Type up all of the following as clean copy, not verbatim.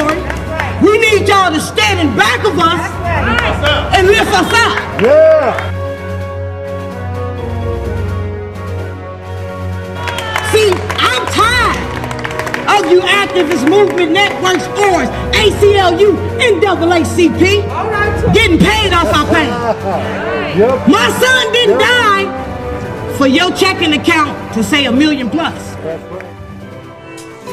glory. We need y'all to stand in back of us and lift us up. Yeah. See, I'm tired of you activist movement networks, ORs, ACLU, NAACP, getting paid off our pay. Yep. My son didn't die for your checking account to say $1 million plus. There's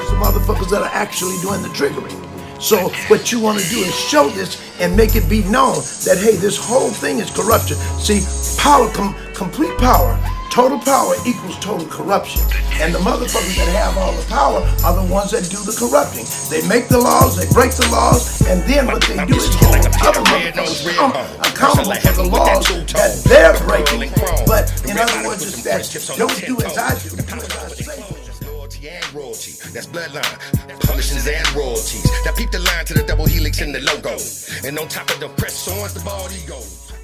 some motherfuckers that are actually doing the triggering. So what you want to do is show this and make it be known that, hey, this whole thing is corruption. See, power, complete power, total power equals total corruption. And the motherfuckers that have all the power are the ones that do the corrupting. They make the laws, they break the laws, and then what they do is hold other motherfuckers accountable for the laws that they're breaking. But in other words, it's that don't do as I do, do as I say. And royalty, that's bloodline, publishings and royalties. Now peep the line to the double helix in the logo. And on top of the press on the bald ego.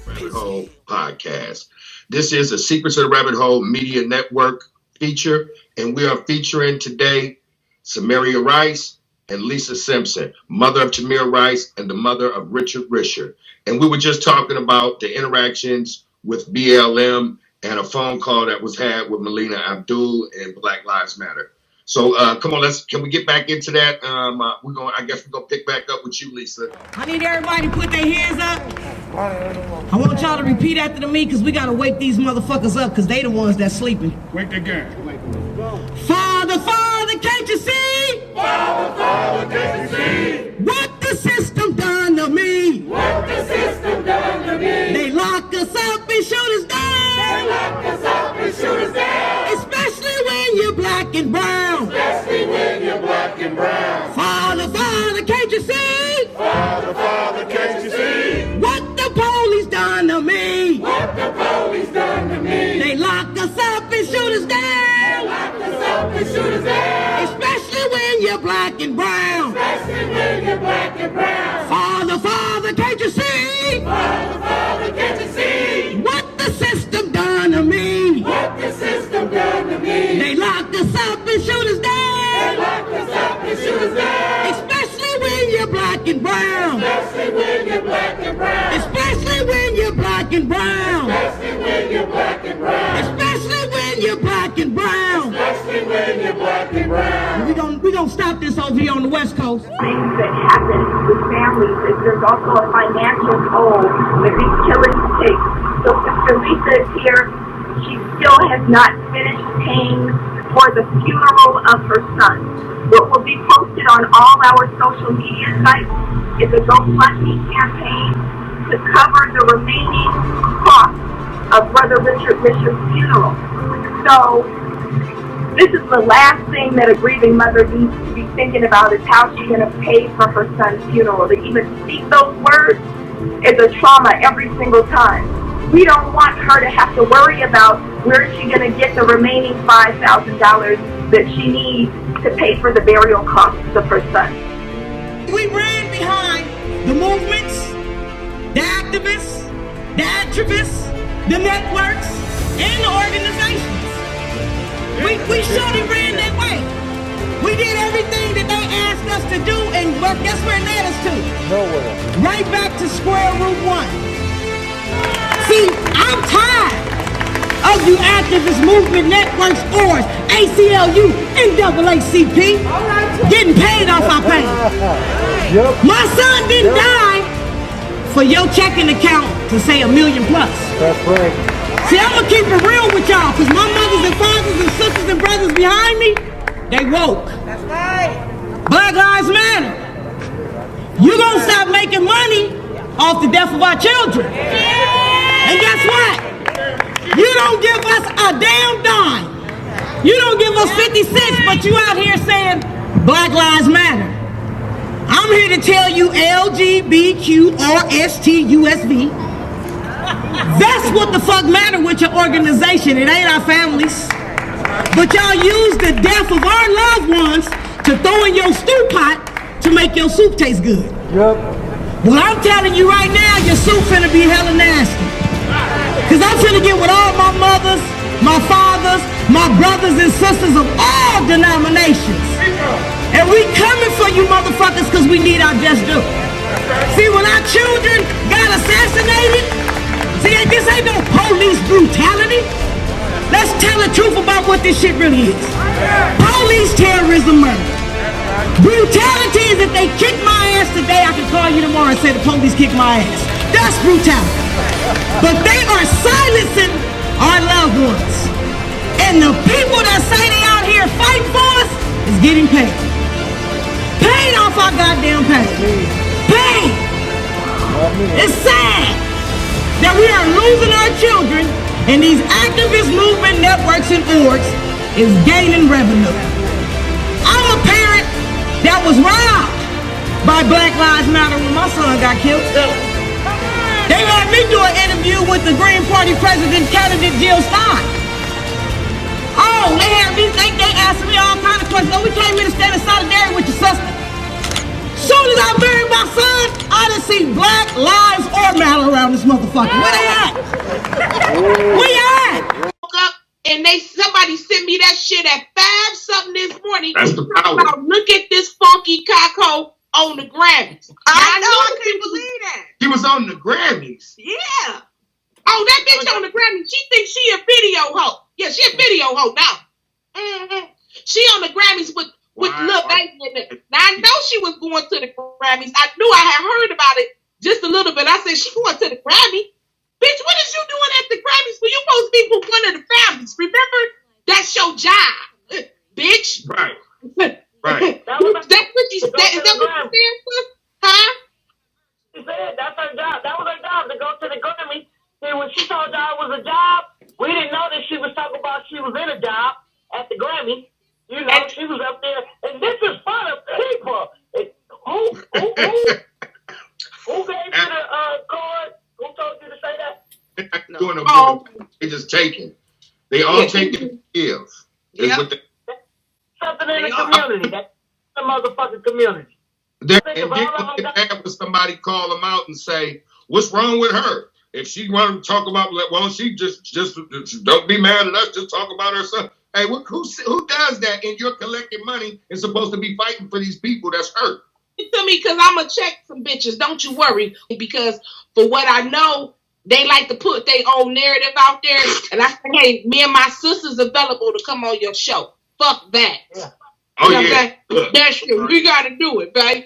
Rabbit Hole Podcast. This is a Secrets of the Rabbit Hole Media Network feature, and we are featuring today Samaria Rice and Lisa Simpson, mother of Tamir Rice and the mother of Richard Risher. And we were just talking about the interactions with BLM and a phone call that was had with Melina Abdul and Black Lives Matter. So come on, can we get back into that? I guess we're gonna pick back up with you, Lisa. I need everybody to put their hands up. I want y'all to repeat after me, because we gotta wake these motherfuckers up, because they the ones that's sleeping. Wake the game. Father, Father, can't you see? Father, Father, can't you see? What the system done to me? What the system done to me? They lock us up and shoot us down. They lock us up and shoot us down. Especially when you're black and brown. Especially when you're black and brown. Father, Father, can't you see? Father, Father, can't you see? What the police done to me? What the police done to me? They lock us up and shoot us down. They lock us up and shoot us down. Especially when you're black and brown. Especially when you're black and brown. Father, Father, can't you see? Father, Father, can't you see? What the system done to me? What the system done to me? They locked us up and shoot us down. They locked us up and shoot us down. Especially when you're black and brown. Especially when you're black and brown. Especially when you're black and brown. Especially when you're black and brown. Especially when you're black and brown. Especially when you're black and brown. We gonna stop this over here on the West Coast. Things that happen with families is there's also a financial toll that these killings take. So Sister Lisa is here. She still has not finished paying for the funeral of her son. What will be posted on all our social media sites is a GoFundMe campaign to cover the remaining costs of Brother Richard Risher's funeral. So this is the last thing that a grieving mother needs to be thinking about, is how she's going to pay for her son's funeral. To even speak those words is a trauma every single time. We don't want her to have to worry about where she's going to get the remaining $5,000 that she needs to pay for the burial costs of her son. We ran behind the movements, the activists, the networks, and the organizations. We surely ran that way. We did everything that they asked us to do, and guess where it led us to? Nowhere. Right back to square root one. See, I'm tired of you activist movement networks, ORs, ACLU, NAACP, getting paid off our pay. Yep. My son didn't die for your checking account to say $1 million plus. That's right. See, I'm gonna keep it real with y'all, because my mothers and fathers and sisters and brothers behind me, they woke. That's right. Black Lives Matter. You gonna stop making money off the death of our children. And guess what? You don't give us a damn dime. You don't give us 50 cents, but you out here saying Black Lives Matter. I'm here to tell you LGBTQRSTUSV. That's what the fuck matter with your organization. It ain't our families. But y'all use the death of our loved ones to throw in your stew pot to make your soup taste good. Yep. Well, I'm telling you right now, your soup finna be hella nasty. Cause I'm finna get with all my mothers, my fathers, my brothers and sisters of all denominations. And we coming for you motherfuckers because we need our just due. See, when our children got assassinated, see, this ain't no police brutality. Let's tell the truth about what this shit really is. Police terrorism murder. Brutality is if they kick my ass today, I can call you tomorrow and say the police kicked my ass. That's brutality. But they are silencing our loved ones. And the people that say they out here fighting for us is getting paid. Paid off our goddamn pay. Paid. It's sad that we are losing our children and these activist movement networks and orgs is gaining revenue. I'm a parent that was robbed by Black Lives Matter when my son got killed. They had me do an interview with the Green Party president candidate Jill Stein. Oh, they asked me all kinds of questions. Oh, we came here to stand in solidarity with your sister. Soon as I buried my son, I didn't see Black Lives or Matter around this motherfucker. Where they at? Where you at? And somebody sent me that shit at 5-something this morning. That's the power. Look at this funky caco on the Grammys. I know, I couldn't believe that. He was on the Grammys. Yeah. Oh, that bitch on the Grammys, she thinks she a video hoe. Yeah, she a video hoe now. Mm-hmm. She on the Grammys with Lil Baby in it. Now, I know she was going to the Grammys. I knew I had heard about it just a little bit. I said, she going to the Grammy? Bitch, what is you doing at the Grammys? Well, you supposed to be with one of the families. Remember? That's your job, bitch. Right. Right. That's what you said. Is that what you said, sis? Huh? She said that's her job. That was her job, to go to the Grammy. See, when she told y'all it was a job, we didn't know that she was talking about she was in a job at the Grammy. You know, she was up there. And this is for the people. Who gave you the card? Who told you to say that? They're not doing no good. They just taking. They all taking skills. Yeah. Something in the community. That's the motherfucking community. And then when somebody call them out and say, what's wrong with her? If she want to talk about, well, she just don't be mad at us, just talk about herself. Hey, who does that? And you're collecting money and supposed to be fighting for these people that's hurt. To me, because I'm going to check some bitches. Don't you worry. Because for what I know, they like to put their own narrative out there. And I say, hey, me and my sister's available to come on your show. Fuck that. Yeah. Oh, you know yeah. That's true. We got to do it, babe.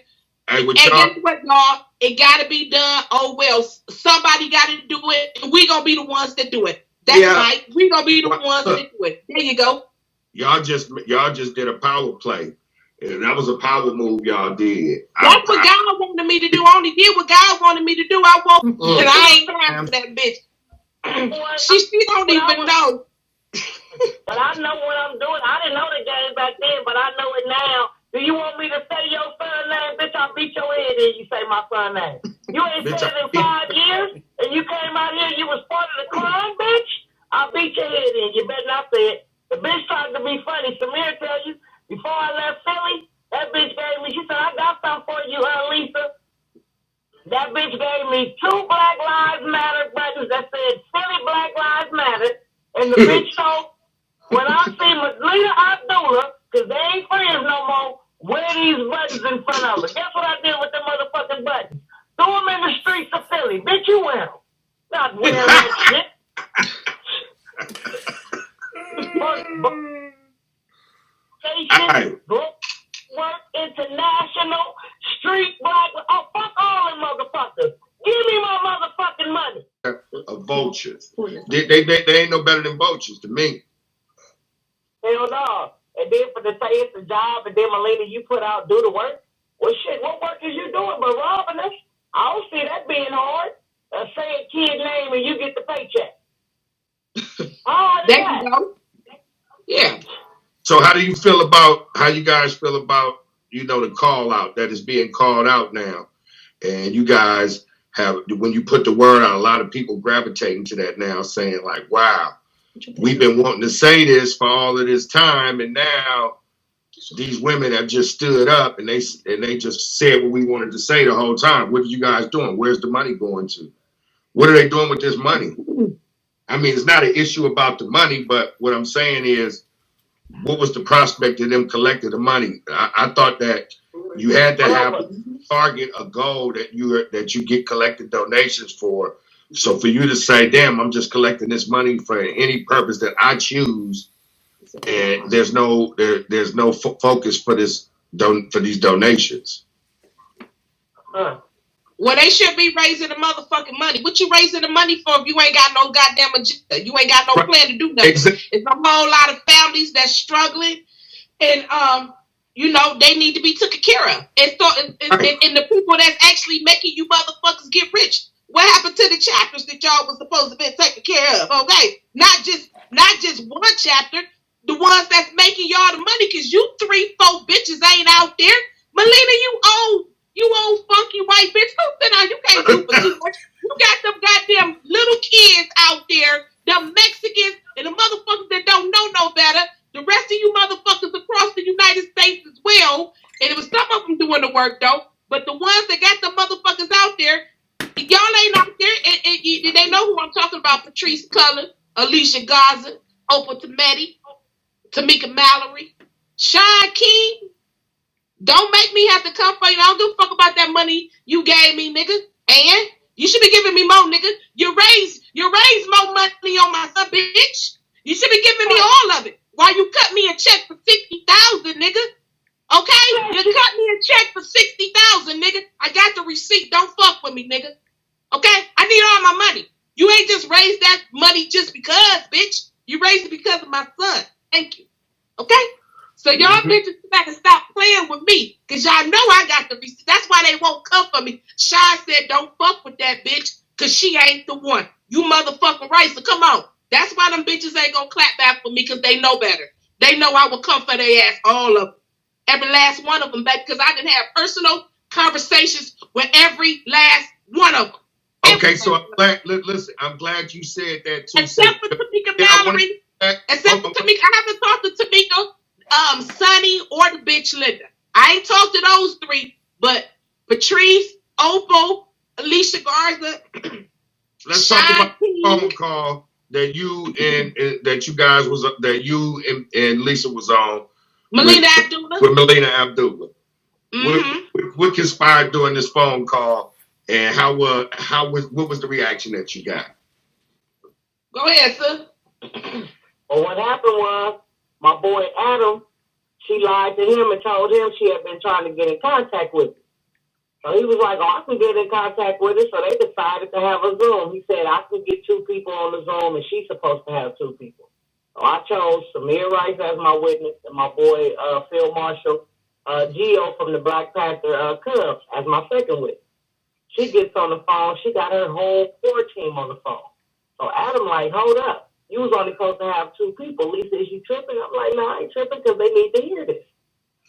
Hey, and guess what, y'all? It got to be done. Oh, well, somebody got to do it. And we going to be the ones that do it. That's right. We going to be the ones that do it. There you go. Y'all just did a power play. And that was a power move y'all did. That's what God wanted me to do. I only did what God wanted me to do. I won't. And I ain't trying for that bitch. She don't even know. But I know what I'm doing. I didn't know the game back then, but I know it now. Do you want me to say your son name? Bitch, I'll beat your head in you say my son name. You ain't said it in 5 years, and you came out here, you was part of the crime, bitch. I'll beat your head in. You better not say it. The bitch tried to be funny. Samaria tell you, before I left Philly, that bitch gave me, she said, I got something for you, Lisa. That bitch gave me 2 Black Lives Matter buttons that said Philly Black Lives Matter. And the bitch told, when I see Melita Abdullah, because they ain't friends no more, wear these buttons in front of her. Guess what I did with the motherfucking buttons? Threw them in the streets of Philly. Bitch, you wear them. Not wearing that shit. Work International, Street Black. Oh, fuck all them motherfuckers. Give me my motherfucking money. Vultures. They ain't no better than vultures to me. Hell no. And then for the say it's a job, and then Melita, you put out do the work. Well, shit, what work is you doing but robbing us? I don't see that being hard. Say a kid name and you get the paycheck. Oh, there you go. Yeah. So how you guys feel about, the call out that is being called out now? And you guys have, when you put the word out, a lot of people gravitating to that now, saying like, wow, we've been wanting to say this for all of this time, and now these women have just stood up and they just said what we wanted to say the whole time. What are you guys doing? Where's the money going to? What are they doing with this money? I mean, it's not an issue about the money, but what I'm saying is, what was the prospect of them collecting the money? I thought that you had to have a target, a goal that you get collected donations for. So for you to say, damn, I'm just collecting this money for any purpose that I choose, and there's no focus for this for these donations. Well, they should be raising the motherfucking money. What you raising the money for if you ain't got no goddamn agenda? You ain't got no plan to do nothing. Exactly. It's a whole lot of families that's struggling, and they need to be taken care of. And so, and the people that's actually making you motherfuckers get rich. What happened to the chapters that y'all was supposed to be taken care of? Okay, not just one chapter. The ones that's making y'all the money, cause you 3-4 bitches ain't out there. Melina, you old funky white bitch. Who said now you can't do for too much? You got them goddamn little kids out there, them Mexicans and the motherfuckers that don't know no better. The rest of you motherfuckers across the United States as well. And it was some of them doing the work though. But the ones that got the motherfuckers out there, y'all ain't out there. And they know who I'm talking about. Patrice Cullen, Alicia Garza, Oprah Tometi, Tamika Mallory, Sean King. Don't make me have to come for you. I don't give a fuck about that money you gave me, nigga. And you should be giving me more, nigga. You raised more money on my son, bitch. You should be giving me all of it. While you cut me a check for $60,000, nigga. Okay? You cut me a check for $60,000, nigga. I got the receipt. Don't fuck with me, nigga. Okay? I need all my money. You ain't just raised that money just because, bitch. You raised it because of my son. Thank you. Okay? So y'all bitches better stop playing with me, cause y'all know I got the receipt. That's why they won't come for me. Shy said, "Don't fuck with that bitch, cause she ain't the one." You motherfucking right. So come on. That's why them bitches ain't gonna clap back for me, cause they know better. They know I will come for their ass, all of them, every last one of them, back. Cause I done have personal conversations with every last one of them. Okay, so I'm glad you said that too. Except for Tamika Mallory. Except for Tamika, I haven't talked to Tamika. Sonny or the bitch Linda. I ain't talked to those three, but Patrice, Opal, Alicia Garza. Let's talk about the phone call that you and Lisa was on. Melina Abdullah. With Melina Abdullah. Mm-hmm. What conspired during this phone call, and what was the reaction that you got? Go ahead, sir. Well, what happened was, my boy Adam, she lied to him and told him she had been trying to get in contact with him. So he was like, I can get in contact with her. So they decided to have a Zoom. He said, I can get 2 people on the Zoom, and she's supposed to have 2 people. So I chose Samir Rice as my witness, and my boy Phil Marshall, Gio from the Black Panther Cubs as my second witness. She gets on the phone. She got her whole core team on the phone. So Adam like, hold up. You was only supposed to have 2 people. Lisa, is you tripping? I'm like, no, I ain't tripping because they need to hear this.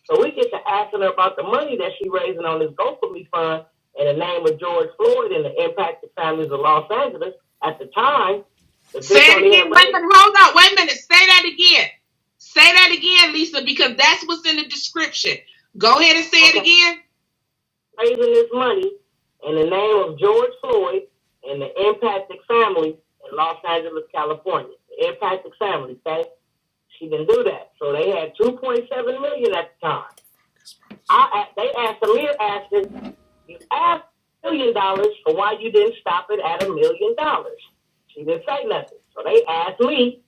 So we get to asking her about the money that she raising on this GoFundMe fund in the name of George Floyd and the impacted families of Los Angeles. At the time, say it again. Hold on. Wait a minute. Say that again. Say that again, Lisa, because that's what's in the description. Go ahead and say it again. Raising this money in the name of George Floyd and the impacted families in Los Angeles, California. The impacted families, okay? She didn't do that. So they had $2.7 million at the time. Samir asked her, you asked $1 million for why you didn't stop it at $1 million. She didn't say nothing. So they asked me,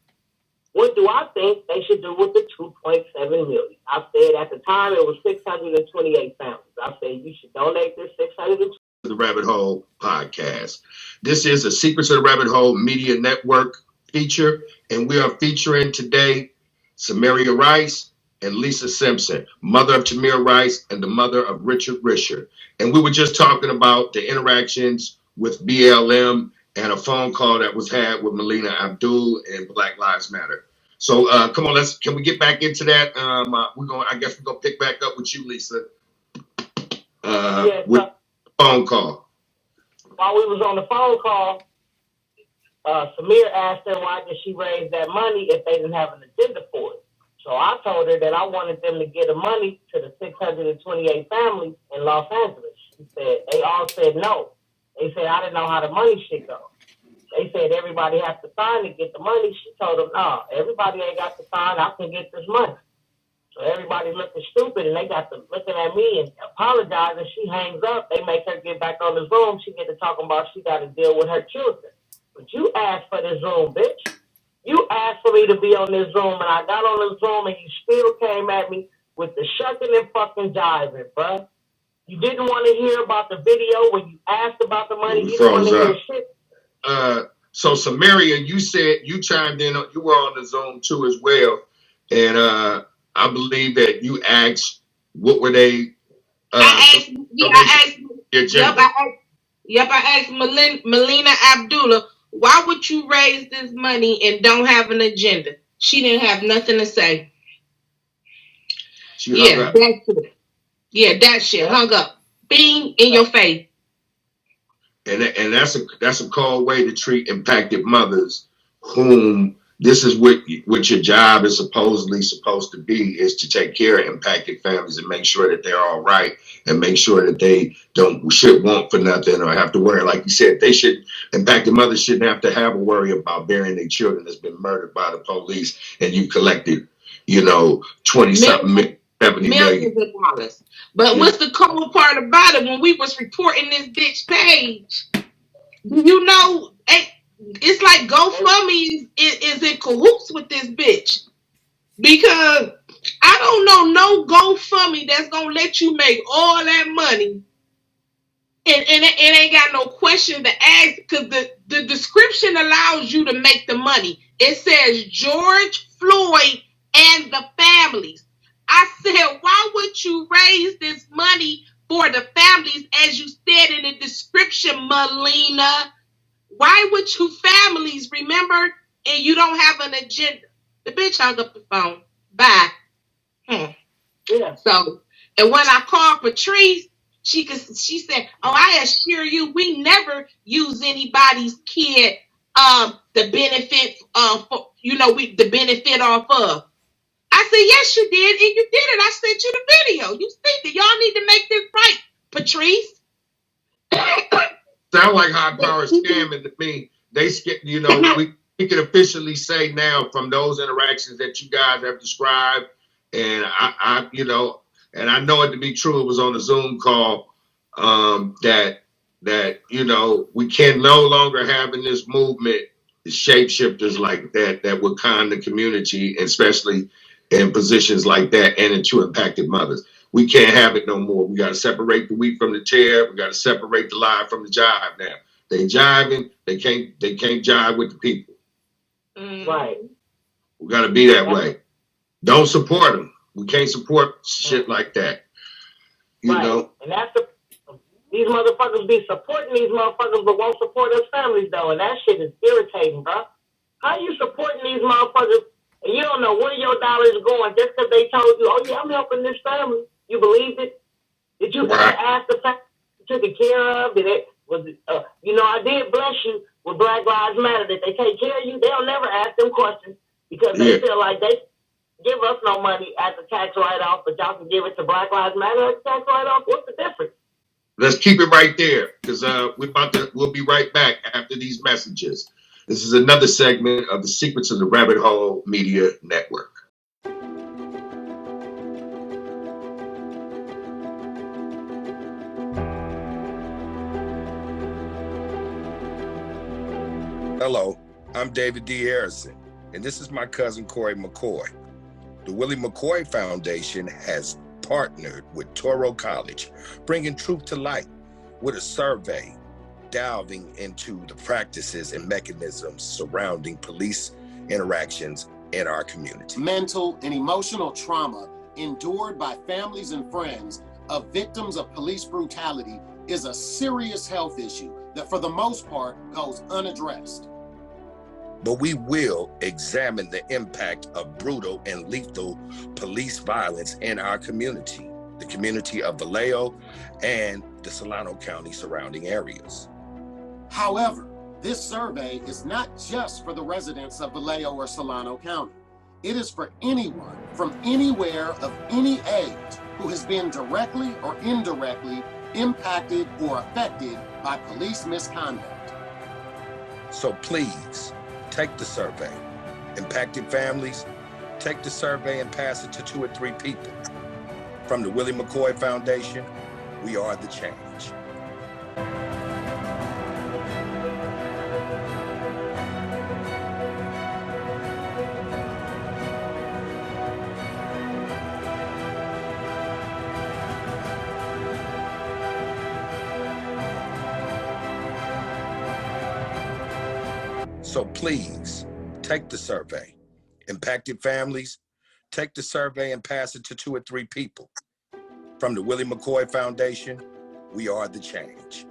what do I think they should do with the $2.7 million? I said at the time it was 628 families. I said you should donate this 600. The Rabbit Hole podcast. This is a Secrets of the Rabbit Hole Media Network feature, and we are featuring today Samaria Rice and Lisa Simpson, mother of Tamir Rice and the mother of Richard Risher. And we were just talking about the interactions with BLM and a phone call that was had with Melina Abdul and Black Lives Matter. So come on, can we get back into that? I guess we're gonna pick back up with you, Lisa. With phone call. While we was on the phone call, Samir asked her why did she raise that money if they didn't have an agenda for it. So I told her that I wanted them to get the money to the 628 families in Los Angeles. They all said no. They said I didn't know how the money should go. They said everybody has to sign to get the money. She told them, no, everybody ain't got to sign. I can get this money. So everybody looking stupid, and they got to looking at me and apologizing. She hangs up. They make her get back on the Zoom. She get to talking about she got to deal with her children. But you asked for this Zoom, bitch. You asked for me to be on this Zoom, and I got on the Zoom, and you still came at me with the shucking and fucking jiving, bruh. You didn't want to hear about the video when you asked about the money. You didn't want to hear shit. So Samaria, you said you chimed in. You were on the Zoom too as well, and I believe that you asked what were they. I asked Melina Abdullah, why would you raise this money and don't have an agenda? She didn't have nothing to say. That shit hung up. Bing in your face. And that's a cold way to treat impacted mothers, whom this is what your job is supposed to be, is to take care of impacted families and make sure that they're all right and make sure that they shouldn't want for nothing or have to worry. Like you said, impacted mothers shouldn't have to have a worry about burying their children that's been murdered by the police, and you collected, 20-something, 70 million. Millions of dollars. But what's the cold part about it? When we was reporting this bitch page, it's like GoFundMe is in cahoots with this bitch. Because I don't know no GoFundMe that's gonna let you make all that money and it ain't got no question to ask, because the description allows you to make the money. It says George Floyd and the families. I said, why would you raise this money for the families, as you said in the description, Melina? Why would you families, remember? And you don't have an agenda. The bitch hung up the phone. Bye. Yeah. So, and when I called Patrice, she said, oh, I assure you, we never use anybody's kid the benefit the benefit off of. I said, yes, you did, and you did it. I sent you the video. You see that y'all need to make this right, Patrice. Sound like high power scamming to me. We can officially say now from those interactions that you guys have described, and I know it to be true. It was on the Zoom call that we can no longer have in this movement shapeshifters like that would con the community, especially in positions like that, and into impacted mothers. We can't have it no more. We got to separate the wheat from the tare. We got to separate the lie from the jive now. They jiving. They can't jive with the people. Right. We got to be that way. Don't support them. We can't support shit like that. You know? And these motherfuckers be supporting these motherfuckers but won't support us families though. And that shit is irritating, bro. How you supporting these motherfuckers and you don't know where your dollar is going just because they told you, oh yeah, I'm helping this family. You believed it? Did you ever ask the family you took care of? I did bless you with Black Lives Matter. Did they take care of you? They'll never ask them questions because they feel like they give us no money as a tax write-off, but y'all can give it to Black Lives Matter as a tax write-off. What's the difference? Let's keep it right there, because we'll be right back after these messages. This is another segment of the Secrets of the Rabbit Hole Media Network. Hello, I'm David D. Harrison, and this is my cousin Corey McCoy. The Willie McCoy Foundation has partnered with Toro College, bringing truth to light with a survey delving into the practices and mechanisms surrounding police interactions in our community. Mental and emotional trauma endured by families and friends of victims of police brutality is a serious health issue that for the most part goes unaddressed. But we will examine the impact of brutal and lethal police violence in our community, the community of Vallejo and the Solano County surrounding areas. However, this survey is not just for the residents of Vallejo or Solano County. It is for anyone from anywhere of any age who has been directly or indirectly impacted or affected by police misconduct. So please, take the survey. Impacted families, take the survey and pass it to 2 or 3 people. From the Willie McCoy Foundation, we are the change. So please, take the survey. Impacted families, take the survey and pass it to 2 or 3 people. From the Willie McCoy Foundation, we are the change.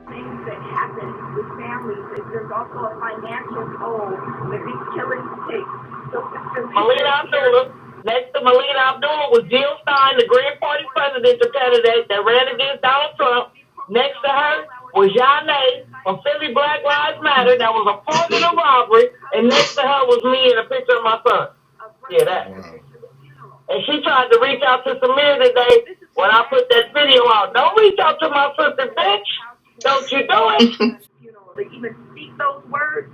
Things that happen with families is there's also a financial toll that these killings take. So Melina Abdullah, next to Melina Abdullah was Jill Stein, the Green Party presidential candidate that ran against Donald Trump. Next to her was Janae from Philly Black Lives Matter that was a part of the robbery. And next to her was me and a picture of my son. Yeah, that. And she tried to reach out to Samir today when I put that video out. Don't reach out to my sister, bitch. Don't you do it. To even speak those words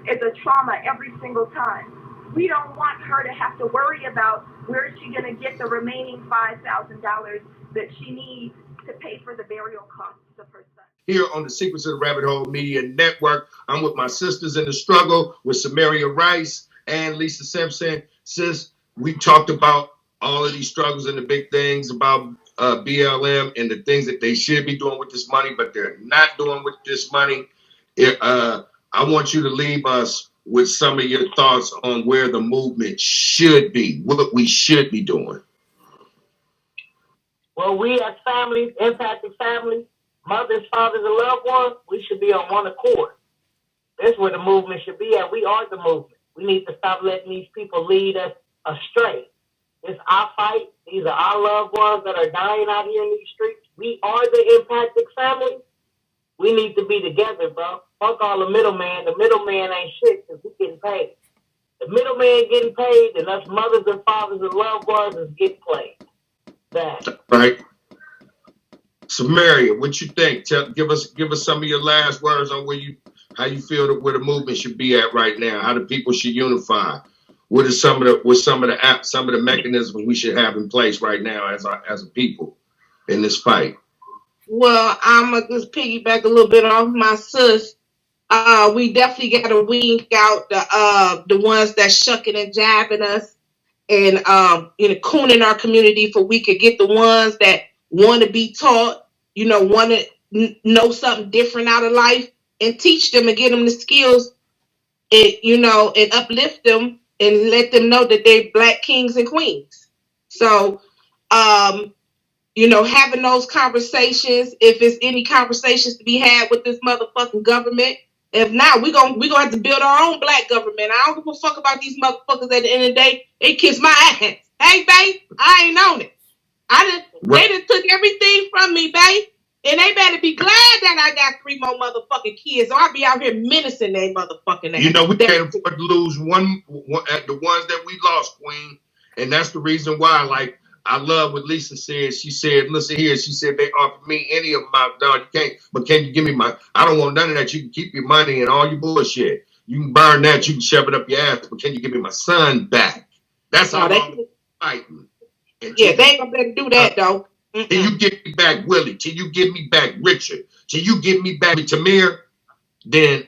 is a trauma every single time. We don't want her to have to worry about where is she going to get the remaining $5,000 that she needs to pay for the burial costs of her son. Here on the Secrets of the Rabbit Hole Media Network, I'm with my sisters in the struggle with Samaria Rice and Lisa Simpson. Sis, we talked about all of these struggles and the big things about BLM and the things that they should be doing with this money, but they're not doing with this money. I want you to leave us with some of your thoughts on where the movement should be, what we should be doing. Well, we as families, impacted families, mothers, fathers, and loved ones, we should be on one accord. That's where the movement should be at. We are the movement. We need to stop letting these people lead us astray. It's our fight. These are our loved ones that are dying out here in these streets. We are the impacted family. We need to be together, bro. Fuck all the middleman. The middleman ain't shit because he's getting paid. The middleman getting paid, and us mothers and fathers and loved ones is getting played. That. Right. Samaria, what you think? Give us some of your last words on how you feel that where the movement should be at right now. How the people should unify. What are some of the mechanisms we should have in place right now as a people in this fight? Well, I'm gonna just piggyback a little bit off my sis. We definitely got to weed out the ones that shucking and jabbing us and cooning our community, for we could get the ones that want to be taught, want to know something different out of life, and teach them and get them the skills, and uplift them and let them know that they're Black kings and queens. So, having those conversations, if it's any conversations to be had with this motherfucking government. If not, we gonna have to build our own Black government. I don't give a fuck about these motherfuckers. At the end of the day, they kiss my ass. Hey, babe, I ain't on it. They done took everything from me, babe. And they better be glad that I got 3 more motherfucking kids, or I'll be out here menacing they motherfucking ass. We can't afford to lose one at the ones that we lost, Queen. And that's the reason why, like, I love what Lisa said. She said, listen here, she said they offered me any of my dog. Can you give me I don't want none of that. You can keep your money and all your bullshit. You can burn that, you can shove it up your ass, but can you give me my son back? That's how I'm fighting. Yeah, they ain't gonna better do that though. Till you give me back Willie, till you give me back Richard, till you give me back Tamir, then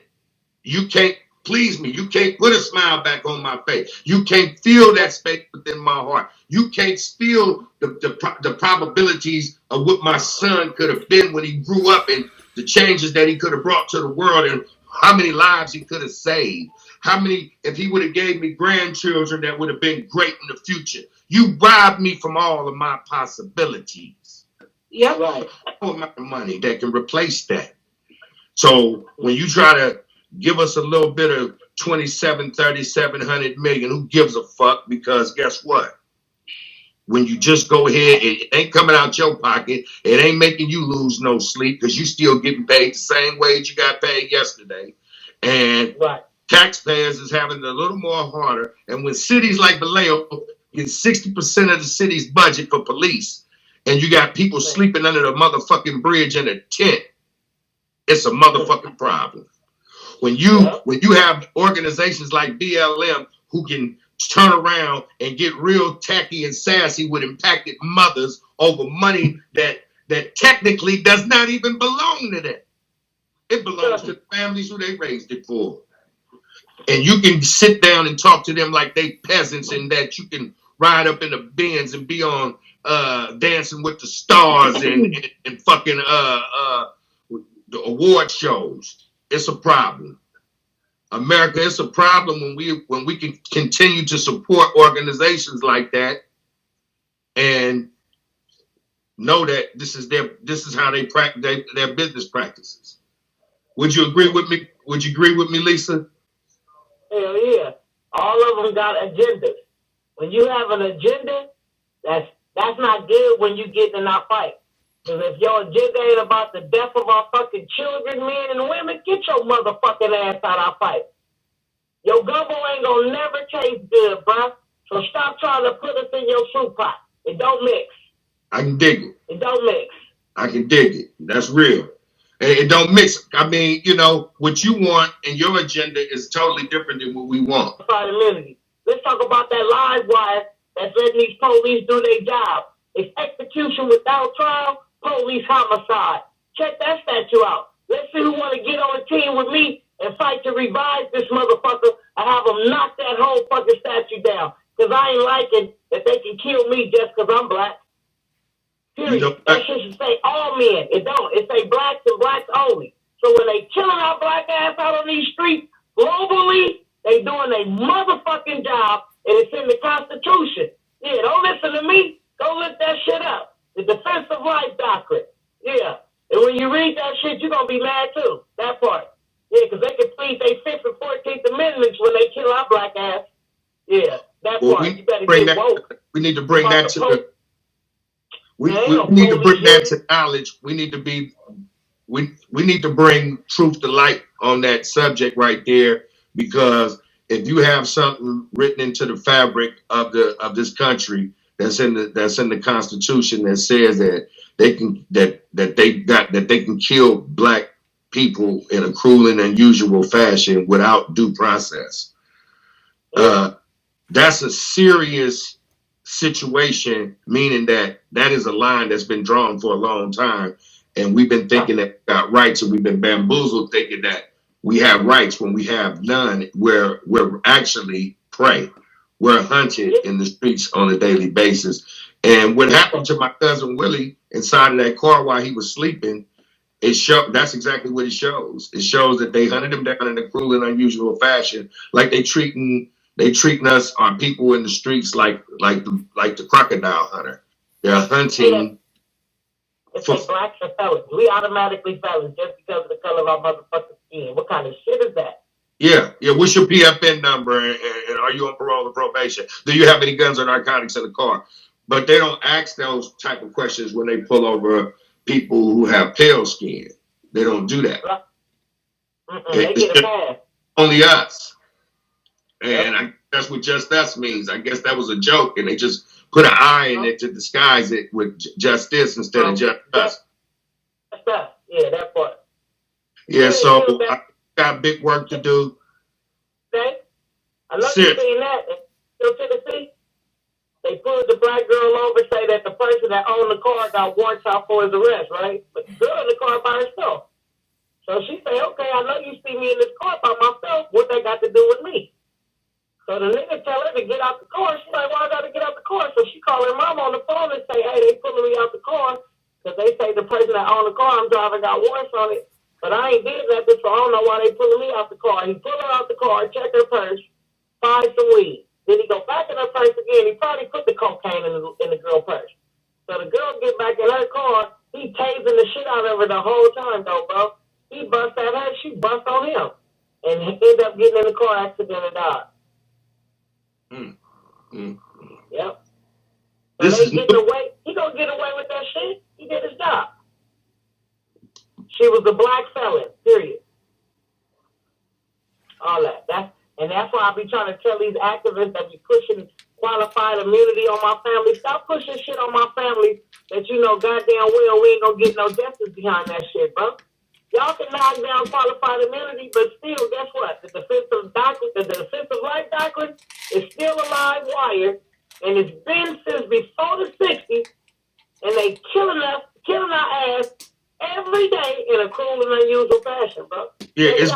you can't please me. You can't put a smile back on my face. You can't feel that space within my heart. You can't feel the probabilities of what my son could have been when he grew up and the changes that he could have brought to the world and how many lives he could have saved. How many, if he would have gave me grandchildren that would have been great in the future. You robbed me from all of my possibilities. Yep. Right. No amount of money that can replace that. So when you try to give us a little bit of 37 million, who gives a fuck? Because guess what? When you just go ahead, it ain't coming out your pocket. It ain't making you lose no sleep because you still getting paid the same wage you got paid yesterday. And taxpayers is having it a little more harder. And when cities like Vallejo get 60% of the city's budget for police, and you got people sleeping under the motherfucking bridge in a tent, It's a motherfucking problem. When you have organizations like BLM who can turn around and get real tacky and sassy with impacted mothers over money that technically does not even belong to them. It belongs to the families who they raised it for. And you can sit down and talk to them like they peasants, and that you can ride up in the Benz and be on Dancing with the Stars and fucking the award shows. It's a problem. America, it's a problem when we can continue to support organizations like that and know that this is how they practice their business practices. Would you agree with me? Would you agree with me, Lisa? Hell yeah. All of them got agendas. When you have an agenda, that's not good when you get in our fight. Because if your agenda ain't about the death of our fucking children, men and women, get your motherfucking ass out our fight. Your gumbo ain't gonna never taste good, bruh. So stop trying to put us in your soup pot. It don't mix. I can dig it. It don't mix. I can dig it. That's real. It don't mix. I mean, what you want and your agenda is totally different than what we want. Let's talk about that live wire that's letting these police do their job. It's execution without trial, police homicide. Check that statue out. Let's see who want to get on the team with me and fight to revive this motherfucker. I have them knock that whole fucking statue down. Because I ain't liking that they can kill me just because I'm black. Period. That shit should say all men. It don't. It say blacks and blacks only. So when they killing our black ass out on these streets globally, they doing a motherfucking job, and it's in the Constitution. Yeah, don't listen to me. Go look that shit up. The Defense of Life Doctrine. Yeah. And when you read that shit, you're going to be mad too. That part. Yeah, because they can plead their 5th and 14th Amendments when they kill our black ass. Yeah, that part. You better get woke. We need to bring that to the... We need to bring that to knowledge. We need to bring truth to light on that subject right there, because if you have something written into the fabric of this country that's in the Constitution that says that they can kill black people in a cruel and unusual fashion without due process, that's a serious situation, meaning that is a line that's been drawn for a long time, and we've been thinking that we got rights, and we've been bamboozled thinking that we have rights when we have none. We're actually prey. We're hunted in the streets on a daily basis. And what happened to my cousin Willie inside of that car while he was sleeping, that's exactly what it shows. It shows that they hunted him down in a cruel and unusual fashion, like they treating us, our people in the streets, like the crocodile hunter. They're hunting. If they blacks are felons, we automatically felons just because of the color of our motherfucking skin. What kind of shit is that? Yeah. What's your PFN number, and are you on parole or probation? Do you have any guns or narcotics in the car? But they don't ask those type of questions when they pull over people who have pale skin. They don't do that. They get a pass. Only us. And that's what just us means. I guess that was a joke, and they just put an I in it to disguise it with justice instead of just us. Yeah, that part. Yeah, so I got big work to do. Okay. I know you've seen that in Tennessee. They pulled the black girl over, say that the person that owned the car got warrants out for his arrest, right? But the girl in the car by herself. So she said, okay, I know you see me in this car by myself. What they got to do with me? So the nigga tell her to get out the car. She's like, why I got to get out the car? So she called her mom on the phone and say, hey, they pulling me out the car because they say the person that owned the car I'm driving got warrants on it. But I ain't did nothing, so I don't know why they pulling me out the car. He pulled her out the car, check her purse, find some weed. Then he go back in her purse again. He probably put the cocaine in the girl purse. So the girl get back in her car. He tasing the shit out of her the whole time, though, bro. He bust at her. She bust on him. And he ended up getting in a car accident and died. Yep. So they getting away. He gonna get away with that shit. He did his job. She was a black felon, period. All that. That's why I be trying to tell these activists that be pushing qualified immunity on my family. Stop pushing shit on my family that you know goddamn well we ain't gonna get no justice behind that shit, bro. Y'all can knock down qualified immunity, but still, guess what? The defensive life doctrine is still a live wire, and it's been since before the 60s, and they killing our ass every day in a cruel and unusual fashion, bro. Yeah, and it's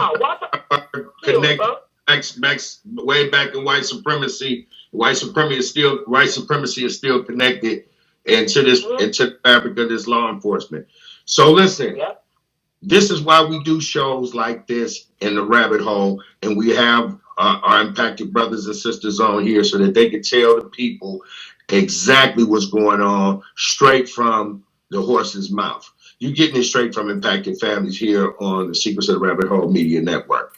connect back way back in white supremacy. White supremacy is still connected into this into the fabric of this law enforcement. So listen. Yep. This is why we do shows like this in the rabbit hole, and we have our impacted brothers and sisters on here so that they can tell the people exactly what's going on straight from the horse's mouth. You're getting it straight from Impacted Families here on the Secrets of the Rabbit Hole Media Network.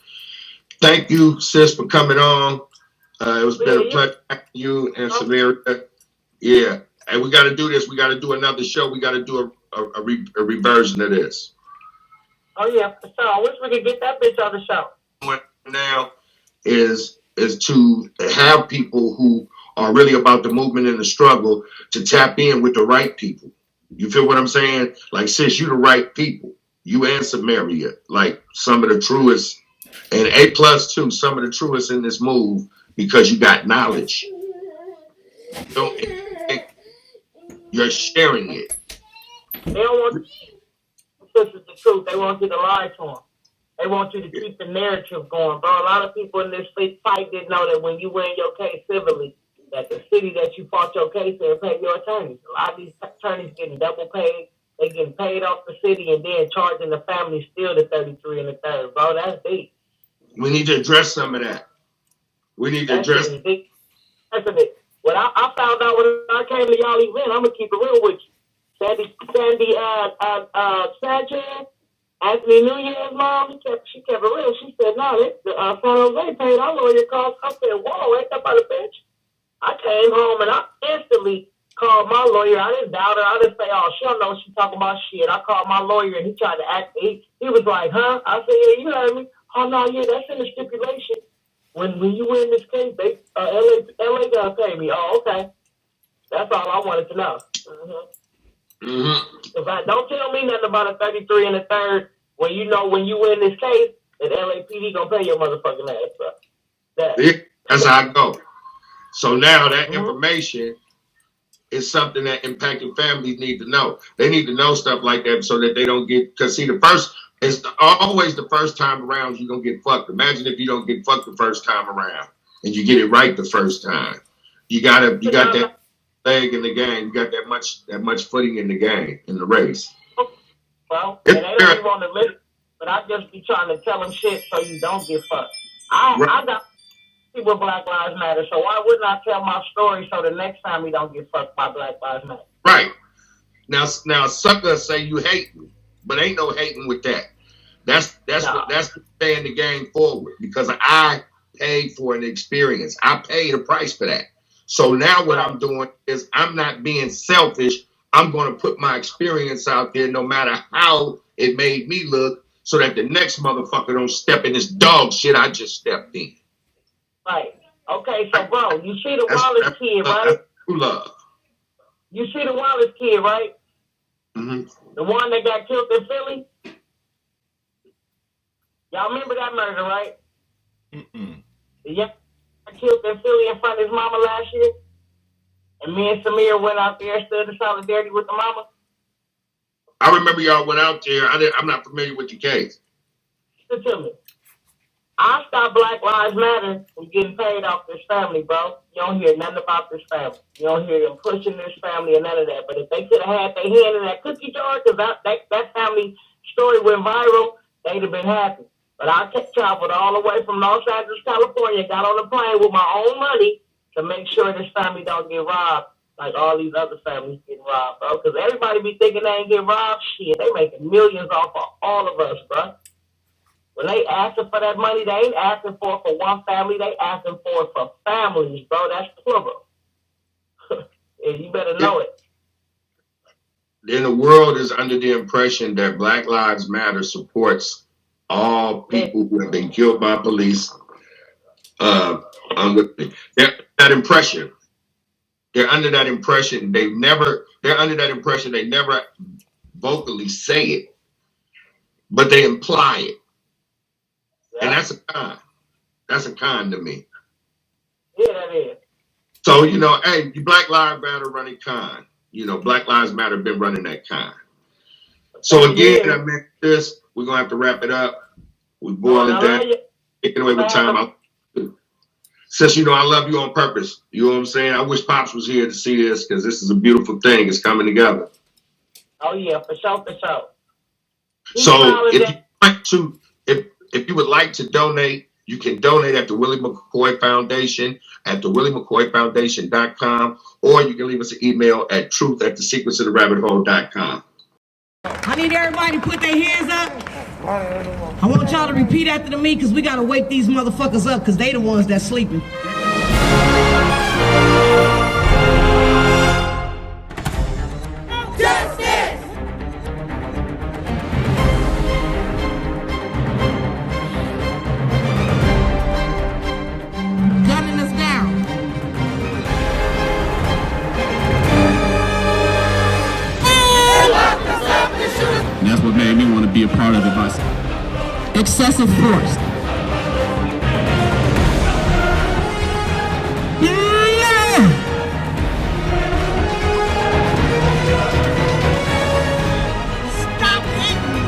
Thank you, sis, for coming on. It's been a pleasure having you and Samaria. Yeah, and we got to do this. We got to do another show. We got to do a reversion of this. Oh yeah, for sure. I wish we could get that bitch on the show. Now is to have people who are really about the movement and the struggle to tap in with the right people. You feel what I'm saying? Like, sis, you the right people. You and Samaria, like some of the truest, and A+ too, some of the truest in this move because you got knowledge. You're sharing it. They don't want this is the truth. They want you to lie to them. They want you to keep the narrative going, bro. A lot of people in this fight didn't know that when you win your case civilly, that the city that you fought your case in pay your attorneys. A lot of these attorneys getting double paid. They getting paid off the city and then charging the family still the 33 and the third, bro. That's deep. We need to address some of that. We need to address. That's it. What I found out when I came to y'all event, I'm gonna keep it real with you. Sandy Sanchez, Anthony New Year's mom, she kept it real. She said, no, San Jose paid our lawyer costs. I said, whoa, ain't that about a bitch? I came home and I instantly called my lawyer. I didn't doubt her. I didn't say, oh, she don't know what she's talking about shit. I called my lawyer and he tried to act. He was like, huh? I said, yeah, you heard me. Oh, no, yeah, that's in the stipulation. When you win this case, they LA gonna pay me. Oh, okay. That's all I wanted to know. Don't tell me nothing about a 33 and a third when you know when you win this case that LAPD gonna pay your motherfucking ass, bro. That's how I go. So now that information is something that impacted families need to know. They need to know stuff like that so that they don't get. Because see, it's always the first time around you're gonna get fucked. Imagine if you don't get fucked the first time around and you get it right the first time. You got that leg in the game. You got that much footing in the game, in the race. Well, and they don't even want to listen, but I just be trying to tell them shit so you don't get fucked. I got people with Black Lives Matter, so why wouldn't I tell my story so the next time we don't get fucked by Black Lives Matter? Right. Now suckers say you hate me, but ain't no hating with that. That's staying the game forward because I paid for an experience. I paid a price for that. So now what I'm doing is I'm not being selfish. I'm going to put my experience out there no matter how it made me look so that the next motherfucker don't step in this dog shit I just stepped in. Right. Okay, so bro, you see the Wallace kid, right? That's true love. You see the Wallace kid, right? Mm-hmm. The one that got killed in Philly? Y'all remember that murder, right? Yeah. Killed in Philly in front of his mama last year, and me and Samir went out there and stood in solidarity with the mama. I remember y'all went out there. I'm not familiar with the case. Listen to me. I stopped Black Lives Matter from getting paid off this family, bro. You don't hear nothing about this family. You don't hear them pushing this family or none of that. But if they could have had their hand in that cookie jar, because that family story went viral, they'd have been happy. But I traveled all the way from Los Angeles, California, got on a plane with my own money to make sure this family don't get robbed like all these other families get robbed, bro. Because everybody be thinking they ain't get robbed. Shit, they making millions off of all of us, bro. When they asking for that money, they ain't asking for it for one family. They asking for it for families, bro. That's plural. And you better know it. Then the world is under the impression that Black Lives Matter supports all people who have been killed by police. That impression. They're under that impression. They're under that impression. They never vocally say it. but they imply it. And that's a con. That's a con to me. Yeah, that is. So, you know, hey, Black Lives Matter running con. You know, Black Lives Matter been running that con. So again, I meant this. We're going to have to wrap it up. We boil it down. Taking away with time. Since, you know, I love you on purpose. You know what I'm saying? I wish Pops was here to see this because this is a beautiful thing. It's coming together. Oh, yeah, for sure, for sure. So if you would like to donate, you can donate at the Willie McCoy Foundation at thewilliemccoyfoundation.com, or you can leave us an email at truth@thesecretsoftherabbithole.com. I need everybody to put their hands up. I want y'all to repeat after me because we got to wake these motherfuckers up because they the ones that's sleeping. Justice! Gunning us down. And that's what made me want to be a part of the bus. Excessive force. Stop hitting me.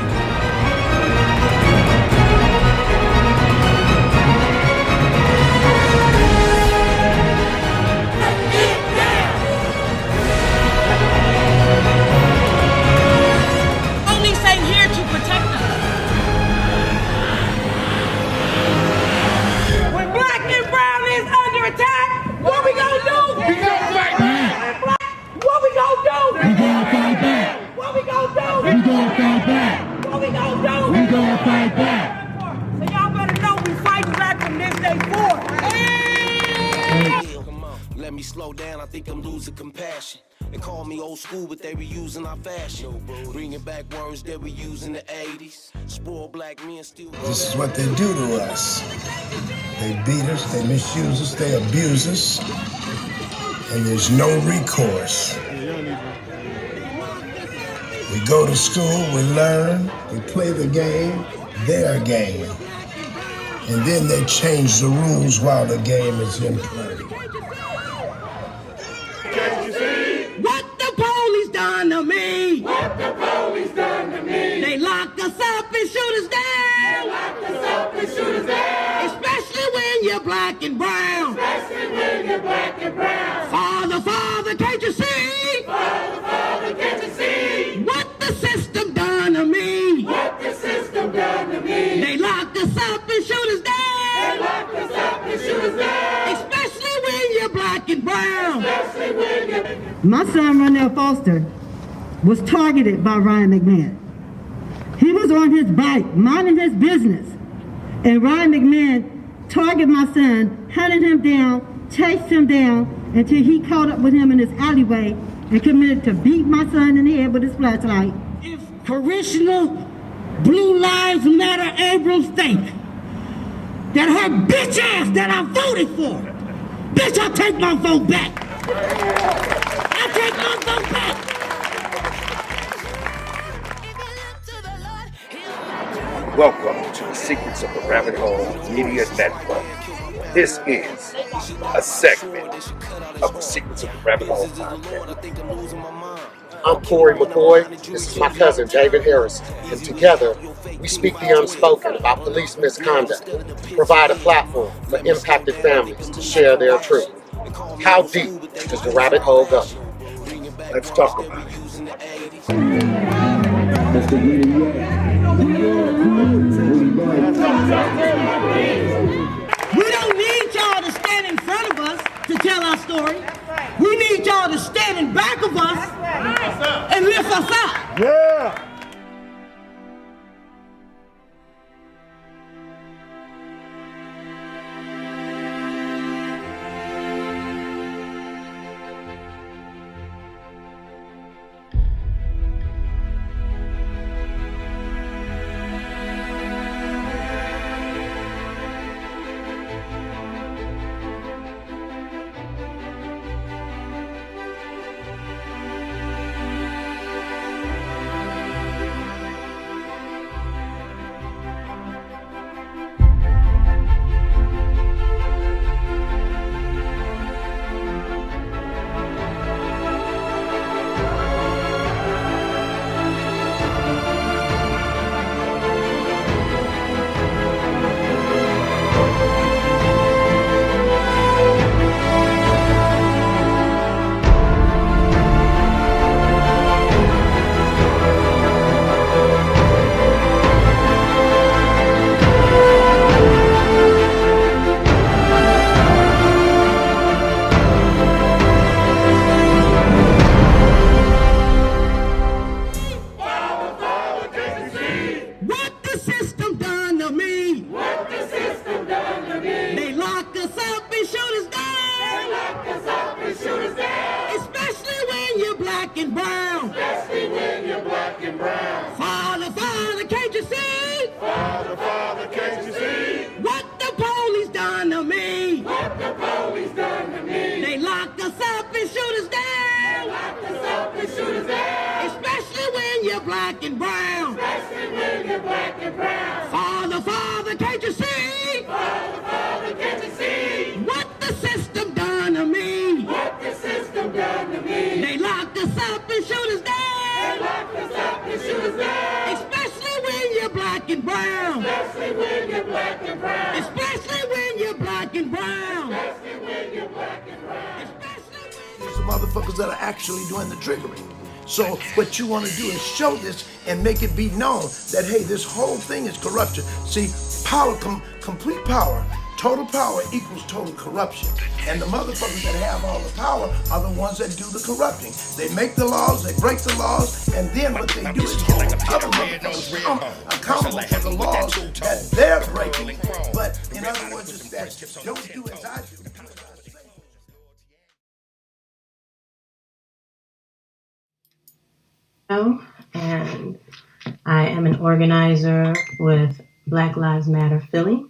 Police ain't here to protect us. When black and brown is under attack, what we gonna do? We gonna fight back. What we gonna do? We gonna fight back. What we gonna do? We gonna fight back. What we gonna do? We gonna fight back. So y'all better know we fighting back from this day forward. Come on, let me slow down. I think I'm losing compassion. They call me old school, but they reusing our fashion. Bringing back words that we used in the 80s. Spoiled black men still. This is what they do to us. They beat us, they misuse us, they abuse us, and there's no recourse. We go to school, we learn, we play the game, their game. And then they change the rules while the game is in play. What the police done to me? What the police done to me? They lock us up and shoot us down. Lock us up and shoot us down. Especially when you're black and brown. Especially when you're black and brown. Father, Father, can't you see? Father, Father, can't you see? What the system done to me? What the system done to me? They lock us up and shoot us down. They lock us up and shoot us down. Especially when you're black and brown. Especially when you're... My son, Ronell Foster, was targeted by Ryan McMahon. He was on his bike, minding his business, and Ryan McMahon targeted my son, hunted him down, chased him down, until he caught up with him in this alleyway and committed to beat my son in the head with his flashlight. If Parishioner Blue Lives Matter Abrams think that her bitch ass that I voted for, bitch, I take my vote back. I take my vote back. Welcome to the Secrets of the Rabbit Hole Media Network. This is a segment of the Secrets of the Rabbit Hole podcast. I'm Corey McCoy. This is my cousin, David Harrison. And together, we speak the unspoken about police misconduct, provide a platform for impacted families to share their truth. How deep does the rabbit hole go? Let's talk about it. We don't need y'all to stand in front of us to tell our story. We need y'all to stand in back of us and lift us up. Yeah! black and brown. Especially when you're black and brown. Father, Father, can't you see? Father, Father, can't you see? What the system done to me? What the system done to me? They locked us up and shoot us down. They locked us up and shoot us down. Especially when you're black and brown. Especially when you're black and brown. Especially when you're black and brown. Especially when you're black and brown. These are motherfuckers that are actually doing the triggering. So what you want to do is show this and make it be known that, hey, this whole thing is corruption. See, power, complete power, total power equals total corruption. And the motherfuckers that have all the power are the ones that do the corrupting. They make the laws, they break the laws, and then what they do is hold other motherfuckers accountable for the laws that they're breaking. But in other words, it's that don't do as I do. And I am an organizer with Black Lives Matter Philly.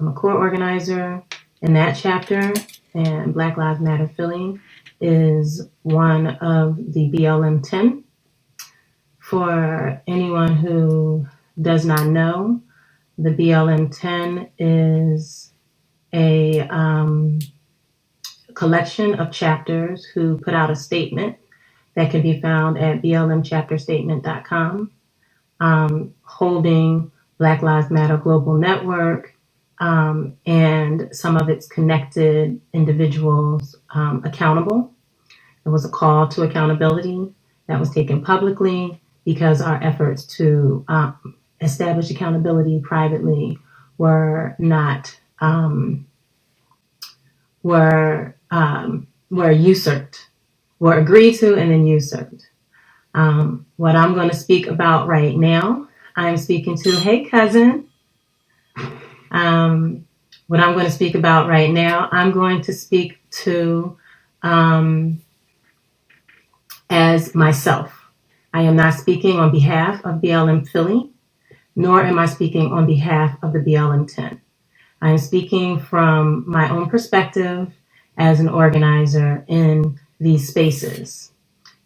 I'm a core organizer in that chapter, and Black Lives Matter Philly is one of the BLM 10. For anyone who does not know, the BLM 10 is a collection of chapters who put out a statement that can be found at blmchapterstatement.com, holding Black Lives Matter Global Network and some of its connected individuals accountable. It was a call to accountability that was taken publicly because our efforts to establish accountability privately were not were usurped. Were agreed to and then usurped. What I'm going to speak about right now, I'm speaking to, hey cousin. What I'm going to speak about right now, I'm going to speak to as myself. I am not speaking on behalf of BLM Philly, nor am I speaking on behalf of the BLM 10. I am speaking from my own perspective as an organizer in these spaces.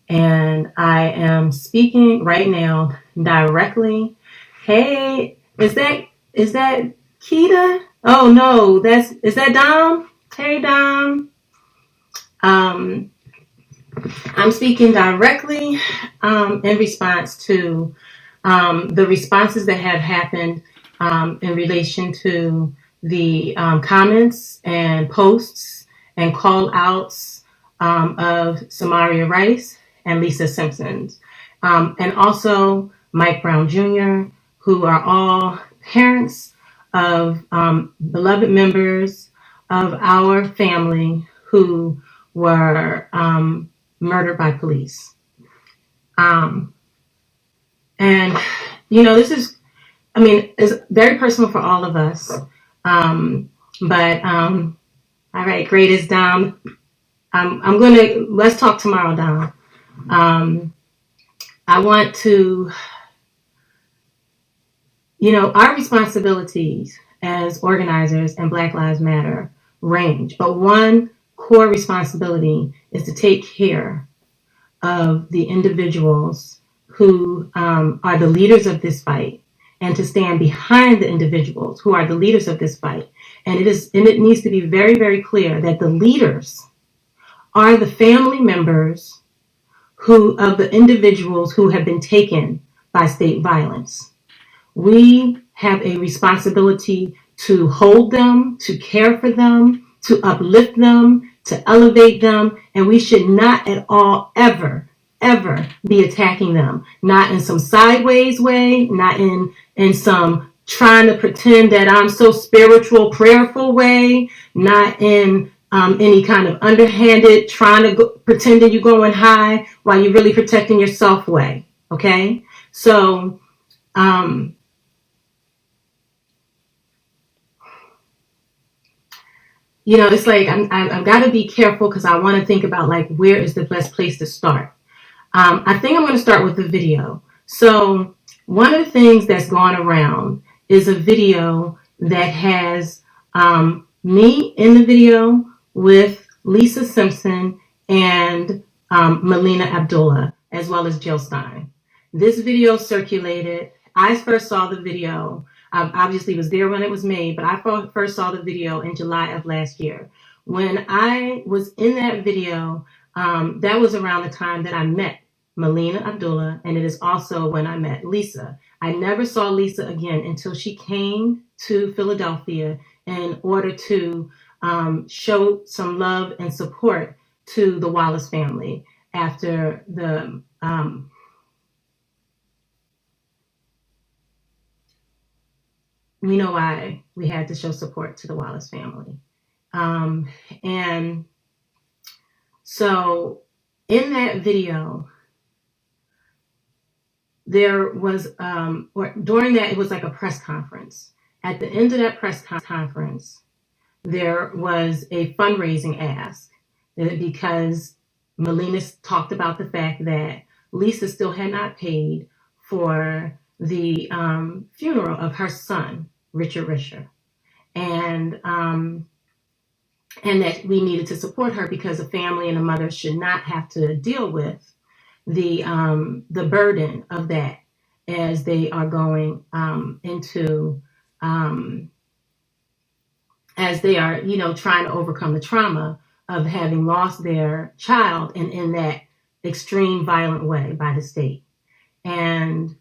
And I am speaking right now directly. Hey, is that Keita? Oh no, is that Dom? Hey Dom. I'm speaking directly in response to the responses that have happened in relation to the comments and posts and call outs of Samaria Rice and Lisa Simpson, and also Mike Brown Jr., who are all parents of beloved members of our family who were murdered by police. And, you know, it's very personal for all of us. All right, greatest Dom. Let's talk tomorrow, Dom. I want to, our responsibilities as organizers and Black Lives Matter range, but one core responsibility is to take care of the individuals who are the leaders of this fight, and to stand behind the individuals who are the leaders of this fight. And it needs to be very, very clear that the leaders are the family members of the individuals who have been taken by state violence. We have a responsibility to hold them, to care for them, to uplift them, to elevate them, and we should not at all ever be attacking them. Not in some sideways way, not in some trying to pretend that I'm so spiritual, prayerful way, not in any kind of underhanded, trying to pretending you're going high while you're really protecting yourself way. Okay? So, it's like I've got to be careful because I want to think about like where is the best place to start. I think I'm going to start with the video. So one of the things that's gone around is a video that has me in the video with Lisa Simpson and Melina Abdullah, as well as Jill Stein. This video circulated. I first saw the video. I obviously was there when it was made, but I first saw the video in July of last year. When I was in that video, that was around the time that I met Melina Abdullah, and it is also when I met Lisa. I never saw Lisa again until she came to Philadelphia in order to show some love and support to the Wallace family after the we know why we had to show support to the Wallace family. And so in that video, there was, or during that, it was like a press conference. At the end of that press conference, there was a fundraising ask because Melina talked about the fact that Lisa still had not paid for the funeral of her son, Richard Risher, and that we needed to support her because a family and a mother should not have to deal with the burden of that as they are going into as they are, trying to overcome the trauma of having lost their child and in that extreme violent way by the state. And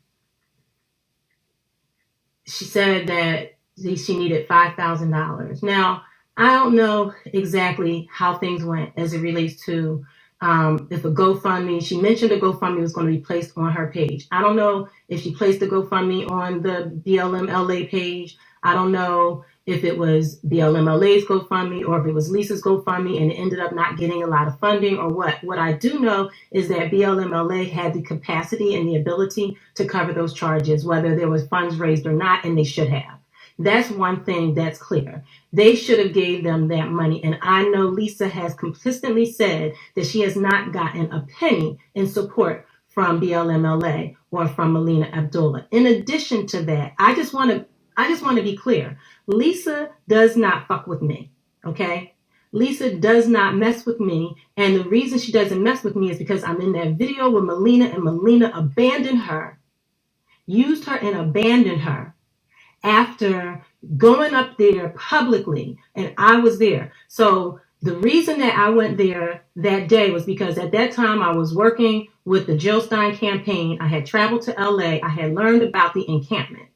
she said that she needed $5,000. Now, I don't know exactly how things went as it relates to if a GoFundMe, she mentioned a GoFundMe was going to be placed on her page. I don't know if she placed the GoFundMe on the BLM LA page. I don't know if it was BLM LA's GoFundMe or if it was Lisa's GoFundMe and it ended up not getting a lot of funding or what. What I do know is that BLM LA had the capacity and the ability to cover those charges, whether there was funds raised or not, and they should have. That's one thing that's clear. They should have gave them that money. And I know Lisa has consistently said that she has not gotten a penny in support from BLM LA or from Melina Abdullah. In addition to that, I just want to be clear. Lisa does not fuck with me, okay? Lisa does not mess with me. And the reason she doesn't mess with me is because I'm in that video with Melina and Melina abandoned her, used her and abandoned her after going up there publicly, and I was there. So the reason that I went there that day was because at that time I was working with the Jill Stein campaign. I had traveled to LA. I had learned about the encampment.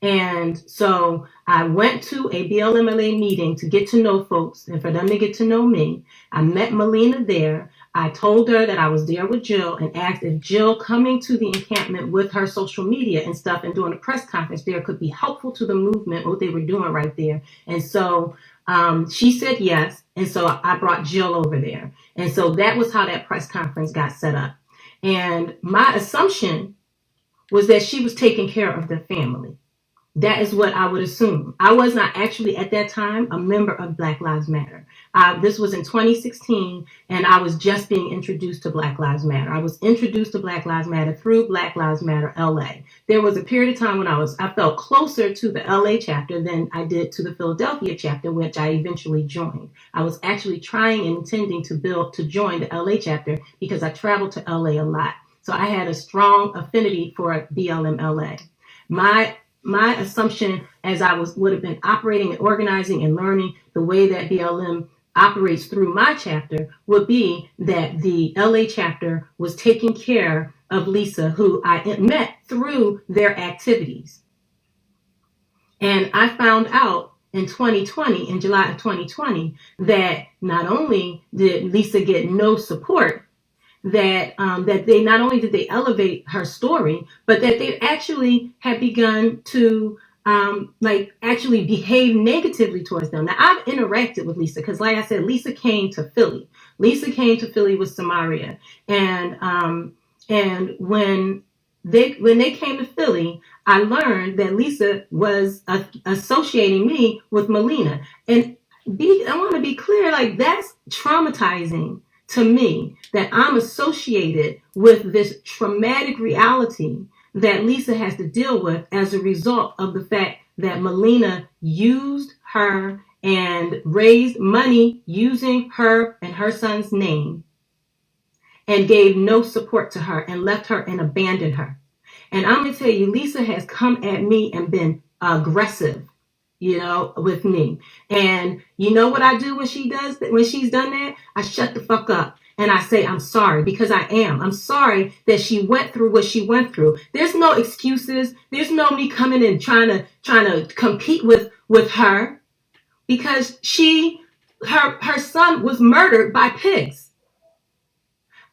And so I went to a BLMLA meeting to get to know folks and for them to get to know me. I met Melina there. I told her that I was there with Jill and asked if Jill coming to the encampment with her social media and stuff and doing a press conference there could be helpful to the movement, what they were doing right there. And so she said yes. And so I brought Jill over there. And so that was how that press conference got set up. And my assumption was that she was taking care of the family. That is what I would assume. I was not actually at that time a member of Black Lives Matter. This was in 2016, and I was just being introduced to Black Lives Matter. I was introduced to Black Lives Matter through Black Lives Matter LA. There was a period of time when I felt closer to the LA chapter than I did to the Philadelphia chapter, which I eventually joined. I was actually trying and intending to join the LA chapter because I traveled to LA a lot. So I had a strong affinity for BLM LA. My assumption as I would have been operating and organizing and learning the way that BLM operates through my chapter would be that the LA chapter was taking care of Lisa, who I met through their activities. And I found out in 2020, in July of 2020, that not only did Lisa get no support, that they not only did they elevate her story, but that they actually had begun to actually behave negatively towards them. Now I've interacted with Lisa because, like I said, Lisa came to Philly. Lisa came to Philly with Samaria, and when they came to Philly, I learned that Lisa was associating me with Melina, and I want to be clear, like that's traumatizing to me that I'm associated with this traumatic reality that Lisa has to deal with as a result of the fact that Melina used her and raised money using her and her son's name and gave no support to her and left her and abandoned her. And I'm going to tell you, Lisa has come at me and been aggressive, with me. And you know what I do when she's done that? I shut the fuck up. And I say, I'm sorry, because I am. I'm sorry that she went through what she went through. There's no excuses. There's no me coming and trying to compete with her, because her son was murdered by pigs.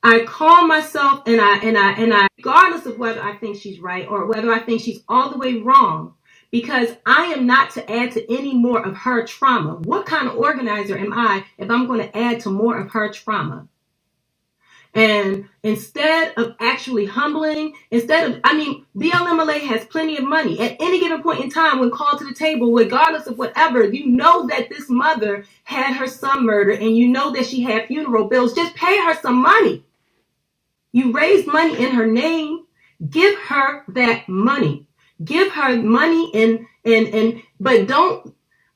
I call myself and I, regardless of whether I think she's right or whether I think she's all the way wrong, because I am not to add to any more of her trauma. What kind of organizer am I if I'm going to add to more of her trauma? And instead of actually humbling, BLMLA has plenty of money. At any given point in time, when called to the table, regardless of whatever, you know that this mother had her son murdered and you know that she had funeral bills. Just pay her some money. You raised money in her name. Give her that money. Give her money but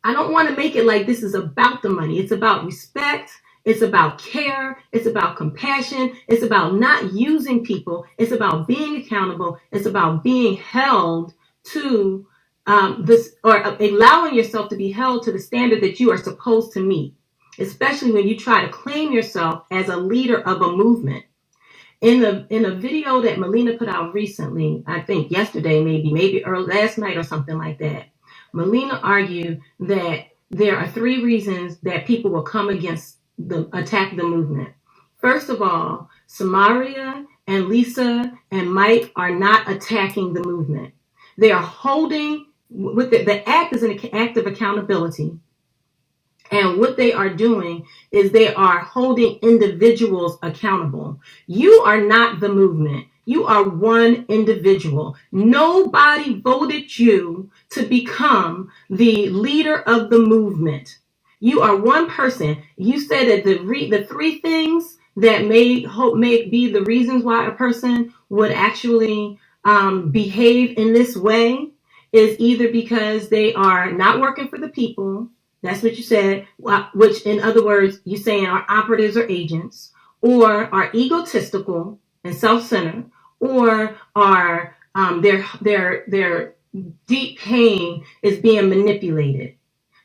I don't want to make it like this is about the money. It's about respect. It's about care. It's about compassion. It's about not using people. It's about being accountable. It's about being held to this, or allowing yourself to be held to the standard that you are supposed to meet, especially when you try to claim yourself as a leader of a movement. In a video that Melina put out recently, I think yesterday, maybe early last night or something like that, Melina argued that there are 3 reasons that people will come attack the movement. First of all, Samaria and Lisa and Mike are not attacking the movement. They are holding with the act is an act of accountability. And what they are doing is they are holding individuals accountable. You are not the movement. You are one individual. Nobody voted you to become the leader of the movement. You are one person. You said that the 3 things that may be the reasons why a person would actually behave in this way is either because they are not working for the people. That's what you said, which in other words, you're saying are operatives or agents, or are egotistical and self-centered, or are their deep pain is being manipulated.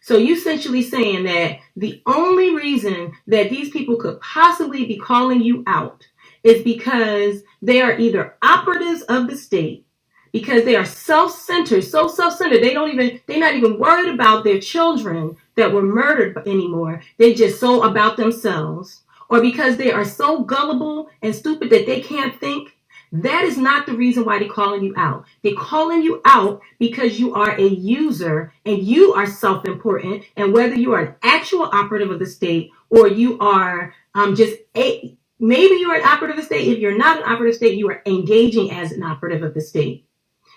So you essentially saying that the only reason that these people could possibly be calling you out is because they are either operatives of the state, because they are self-centered, so self-centered, they're not even worried about their children that were murdered anymore. They just so about themselves, or because they are so gullible and stupid that they can't think. That is not the reason why they're calling you out. They're calling you out because you are a user and you are self-important. And whether you are an actual operative of the state or you are maybe you are an operative of the state. If you're not an operative of the state, you are engaging as an operative of the state.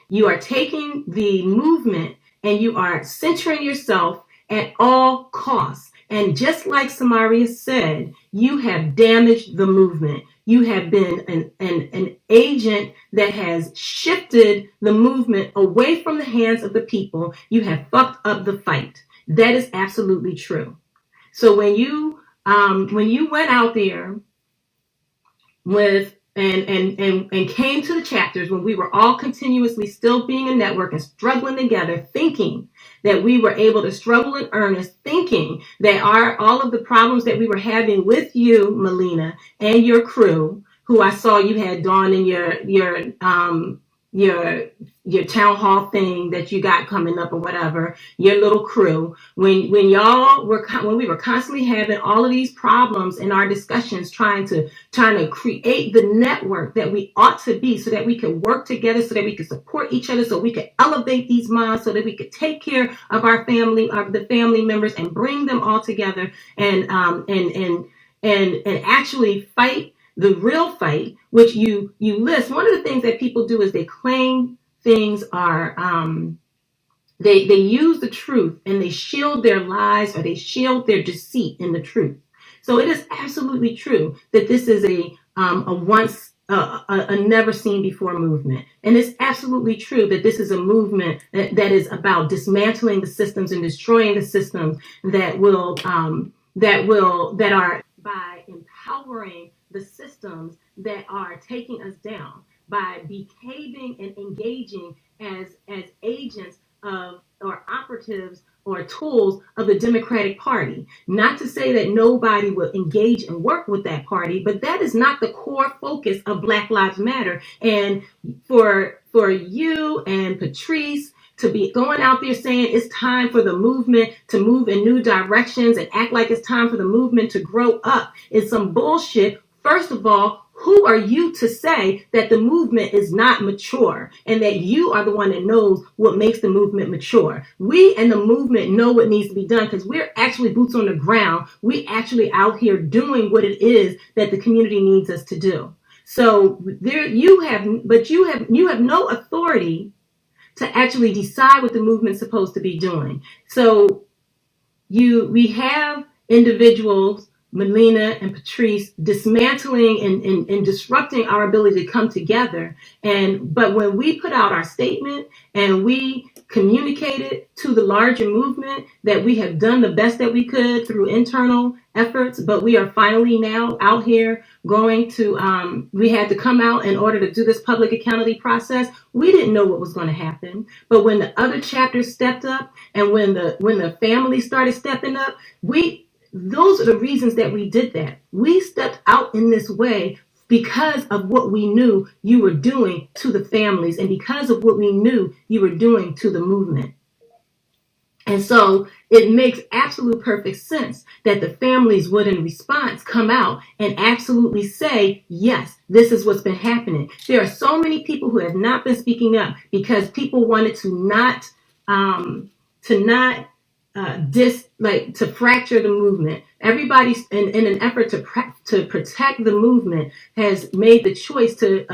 You are taking the movement and you are centering yourself at all costs. And just like Samaria said, you have damaged the movement. You have been an agent that has shifted the movement away from the hands of the people. You have fucked up the fight. That is absolutely true. So when you went out there with and came to the chapters when we were all continuously still being a network and struggling together, thinking that we were able to struggle in earnest, thinking that all of the problems that we were having with you, Melina, and your crew, who I saw you had dawn in your town hall thing that you got coming up or whatever, your little crew, when we were constantly having all of these problems in our discussions, trying to create the network that we ought to be so that we could work together, so that we could support each other, so we could elevate these moms, so that we could take care of our family, of the family members, and bring them all together and actually fight the real fight, which you list. One of the things that people do is they claim things are, they use the truth and they shield their lies or they shield their deceit in the truth. So it is absolutely true that this is a never seen before movement. And it's absolutely true that this is a movement that is about dismantling the systems and destroying the systems that are by empowering the systems that are taking us down by behaving and engaging as agents of or operatives or tools of the Democratic Party. Not to say that nobody will engage and work with that party, but that is not the core focus of Black Lives Matter. And for you and Patrice to be going out there saying it's time for the movement to move in new directions and act like it's time for the movement to grow up is some bullshit. First of all, who are you to say that the movement is not mature and that you are the one that knows what makes the movement mature? We and the movement know what needs to be done because we're actually boots on the ground. We actually out here doing what it is that the community needs us to do. So there you have no authority to actually decide what the movement's supposed to be doing. So we have individuals, Melina and Patrice, dismantling and disrupting our ability to come together. But when we put out our statement and we communicated to the larger movement that we have done the best that we could through internal efforts, but we are finally now out here going to, we had to come out in order to do this public accountability process. We didn't know what was going to happen. But when the other chapters stepped up and when the family started stepping up, those are the reasons that we did that. We stepped out in this way because of what we knew you were doing to the families and because of what we knew you were doing to the movement. And so it makes absolute perfect sense that the families would in response come out and absolutely say, yes, this is what's been happening. There are so many people who have not been speaking up because people wanted to fracture the movement. Everybody in an effort to protect the movement has made the choice to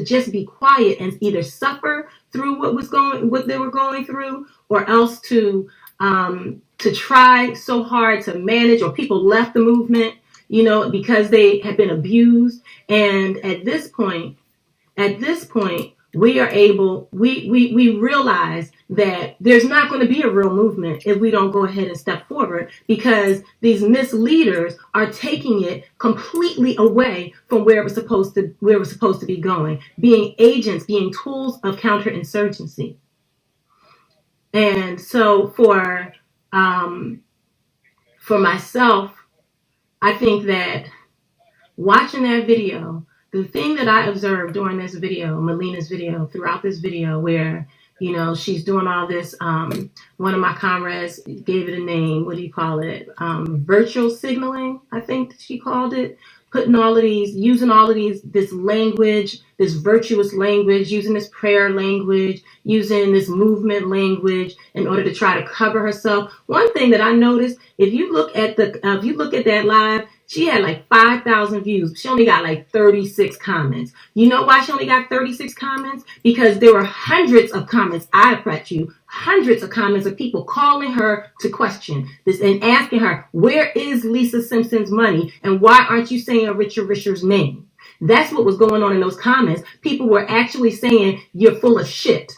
just be quiet and either suffer through what they were going through, or else to try so hard to manage, or people left the movement, because they had been abused. And at this point, we realize that there's not going to be a real movement if we don't go ahead and step forward, because these misleaders are taking it completely away from where we're supposed to be going, being agents, being tools of counterinsurgency. And so for myself, I think that watching that video, the thing that I observed during this video, Melina's video, throughout this video, where, she's doing all this, one of my comrades gave it a name, what do you call it? Virtual signaling, I think she called it. Using all of these, this language, this virtuous language, using this prayer language, using this movement language in order to try to cover herself. One thing that I noticed, if you look at that live, she had like 5,000 views. She only got like 36 comments. You know why she only got 36 comments? Because there were hundreds of comments. I bet you hundreds of comments of people calling her to question this and asking her, where is Lisa Simpson's money? And why aren't you saying Richard Risher's name? That's what was going on in those comments. People were actually saying, you're full of shit,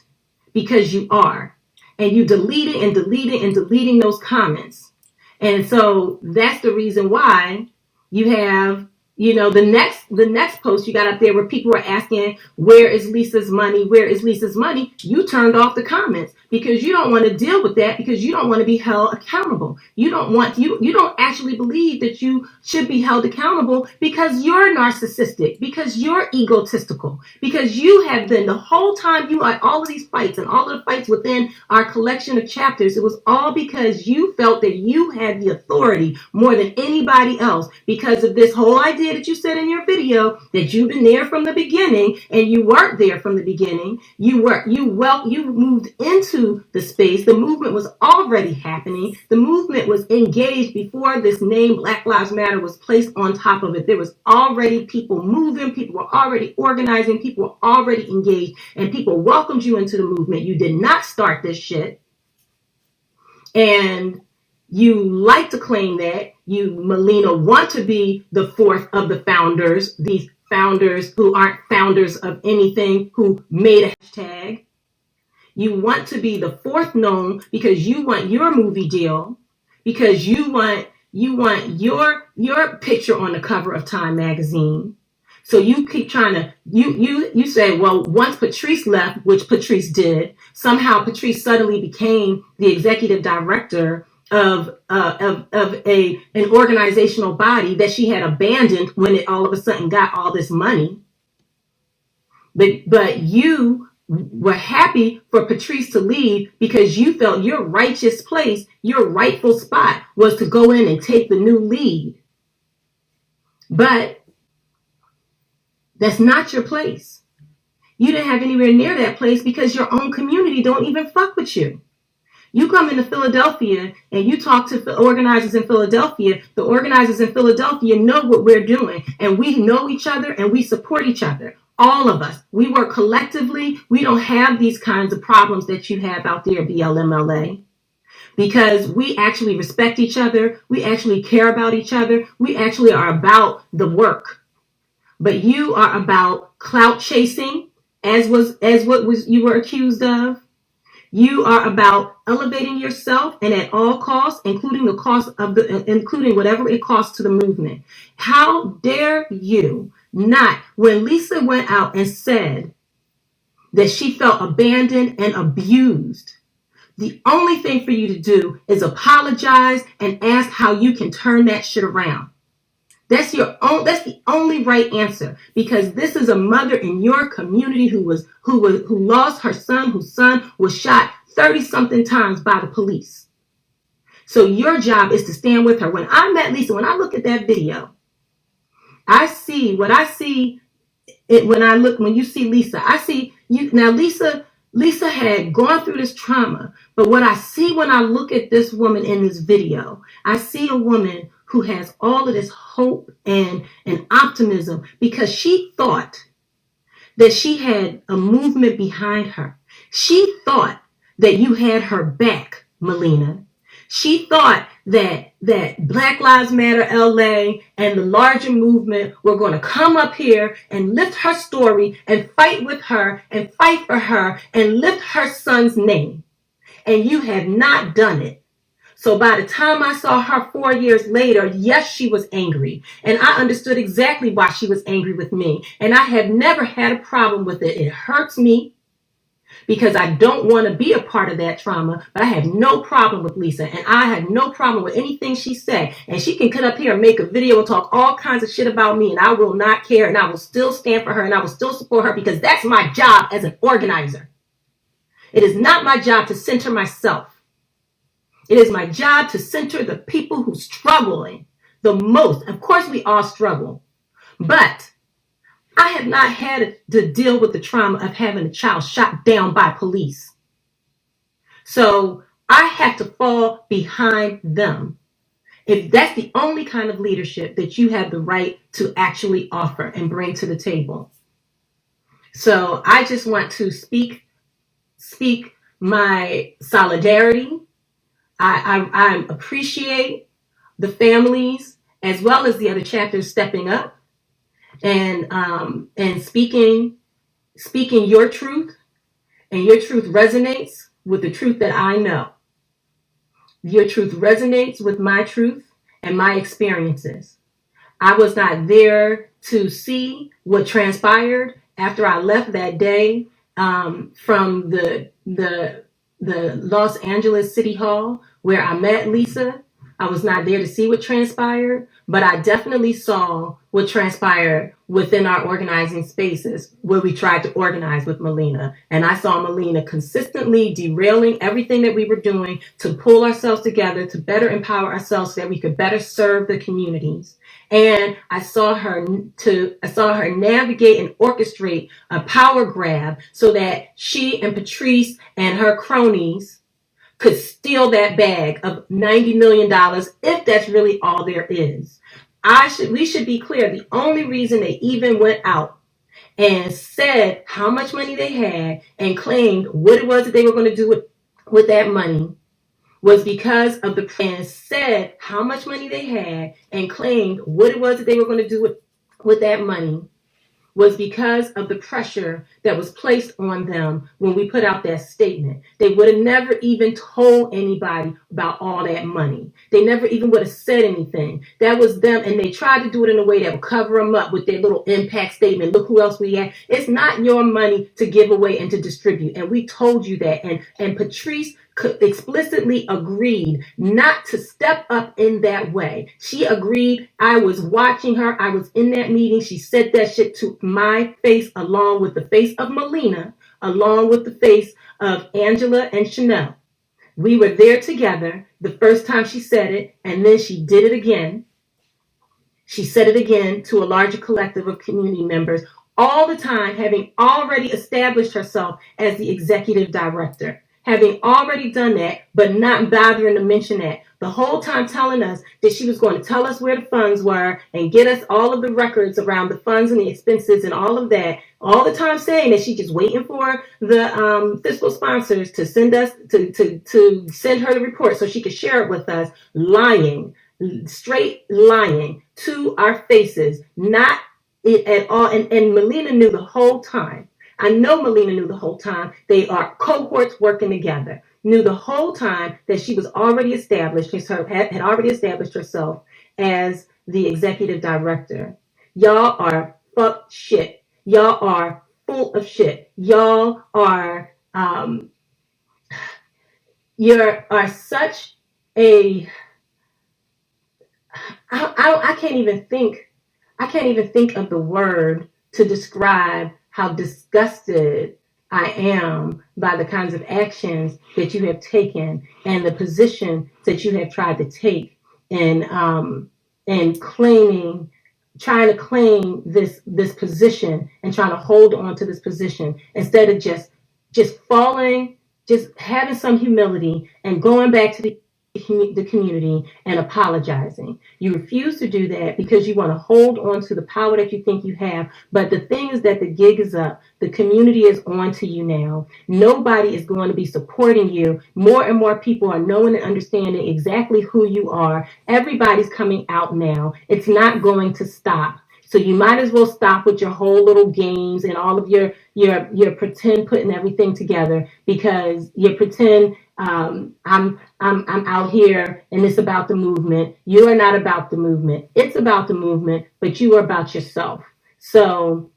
because you are. And you deleting those comments. And so that's the reason why you have, the next post you got up there where people were asking, where is Lisa's money? Where is Lisa's money? You turned off the comments because you don't want to deal with that, because you don't want to be held accountable. You don't actually believe that you should be held accountable because you're narcissistic, because you're egotistical, because you have been the whole time you are all of these fights and all of the fights within our collection of chapters. It was all because you felt that you had the authority more than anybody else, because of this whole idea that you said in your video that you've been there from the beginning, and you weren't there from the beginning. You moved into the space. The movement was already happening. The movement was engaged before this name Black Lives Matter was placed on top of it. There was already people moving, people were already organizing, people were already engaged, and people welcomed you into the movement. You did not start this shit. And you like to claim that you, Melina, want to be the fourth of the founders, these founders who aren't founders of anything, who made a hashtag. You want to be the fourth known because you want your movie deal, because you want your picture on the cover of Time magazine. So you keep trying to, you say, well, once Patrice left, which Patrice did, somehow Patrice suddenly became the executive director of an organizational body that she had abandoned when it all of a sudden got all this money. But you were happy for Patrice to leave because you felt your righteous place, your rightful spot was to go in and take the new lead. But that's not your place. You didn't have anywhere near that place because your own community don't even fuck with you. You come into Philadelphia and you talk to organizers in Philadelphia. The organizers in Philadelphia know what we're doing, and we know each other and we support each other. All of us. We work collectively. We don't have these kinds of problems that you have out there, BLMLA, because we actually respect each other. We actually care about each other. We actually are about the work. But you are about clout chasing, as you were accused of. You are about elevating yourself, and at all costs, including whatever it costs to the movement. How dare you not? When Lisa went out and said that she felt abandoned and abused, the only thing for you to do is apologize and ask how you can turn that shit around. That's the only right answer, because this is a mother in your community who lost her son, whose son was shot 30-something times by the police. So your job is to stand with her. When I met Lisa, when I look at that video, I see what I see when you see Lisa. I see you now. Lisa had gone through this trauma, but what I see when I look at this woman in this video, I see a woman who has all of this hope and optimism, because she thought that she had a movement behind her. She thought that you had her back, Melina. She thought that Black Lives Matter LA and the larger movement were going to come up here and lift her story and fight with her and fight for her and lift her son's name. And you have not done it. So by the time I saw her 4 years later, yes, she was angry. And I understood exactly why she was angry with me. And I have never had a problem with it. It hurts me because I don't want to be a part of that trauma. But I have no problem with Lisa. And I have no problem with anything she said. And she can cut up here and make a video and talk all kinds of shit about me. And I will not care. And I will still stand for her. And I will still support her, because that's my job as an organizer. It is not my job to center myself. It is my job to center the people who are struggling the most. Of course, we all struggle. But I have not had to deal with the trauma of having a child shot down by police. So I have to fall behind them. If that's the only kind of leadership that you have the right to actually offer and bring to the table. So I just want to speak my solidarity. I appreciate the families as well as the other chapters stepping up and speaking your truth, and your truth resonates with the truth that I know. Your truth resonates with my truth and my experiences. I was not there to see what transpired after I left that day from the Los Angeles City Hall where I met Lisa. I was not there to see what transpired, but I definitely saw what transpired within our organizing spaces where we tried to organize with Melina. And I saw Melina consistently derailing everything that we were doing to pull ourselves together, to better empower ourselves so that we could better serve the communities. And I saw her navigate and orchestrate a power grab so that she and Patrice and her cronies could steal that bag of $90 million, if that's really all there is. We should be clear. The only reason they even went out and said how much money they had and claimed what it was that they were going to do with that money was because of and said how much money they had and claimed what it was that they were going to do with that money was because of the pressure that was placed on them when we put out that statement. They would have never even told anybody about all that money. They never even would have said anything. That was them, and they tried to do it in a way that would cover them up with their little impact statement. Look who else we had. It's not your money to give away and to distribute, and we told you that. And Patrice explicitly agreed not to step up in that way. She agreed. I was watching her. I was in that meeting. She said that shit to my face, along with the face of Melina, along with the face of Angela and Chanel. We were there together the first time she said it, and then she did it again. She said it again to a larger collective of community members, all the time having already established herself as the executive director. Having already done that, but not bothering to mention that. The whole time telling us that she was going to tell us where the funds were and get us all of the records around the funds and the expenses and all of that. All the time saying that she's just waiting for the fiscal sponsors to send us to send her the report so she could share it with us. Lying, straight lying to our faces, not it at all. And Melina knew the whole time. I know Melina knew the whole time. They are cohorts working together. Knew the whole time that she was already established, had already established herself as the executive director. Y'all are fuck shit. Y'all are full of shit. Y'all are are such a I can't even think of the word to describe how disgusted I am by the kinds of actions that you have taken and the position that you have tried to take and trying to claim this position and trying to hold on to this position instead of just falling, just having some humility and going back to the community and apologizing. You refuse to do that because you want to hold on to the power that you think you have. But the thing is that the gig is up. The community is on to you now. Nobody is going to be supporting you. More and more people are knowing and understanding exactly who you are. Everybody's coming out now. It's not going to stop. So you might as well stop with your whole little games and all of your pretend putting everything together because your pretend I'm out here and it's about the movement. You are not about the movement. It's about the movement, but you are about yourself. So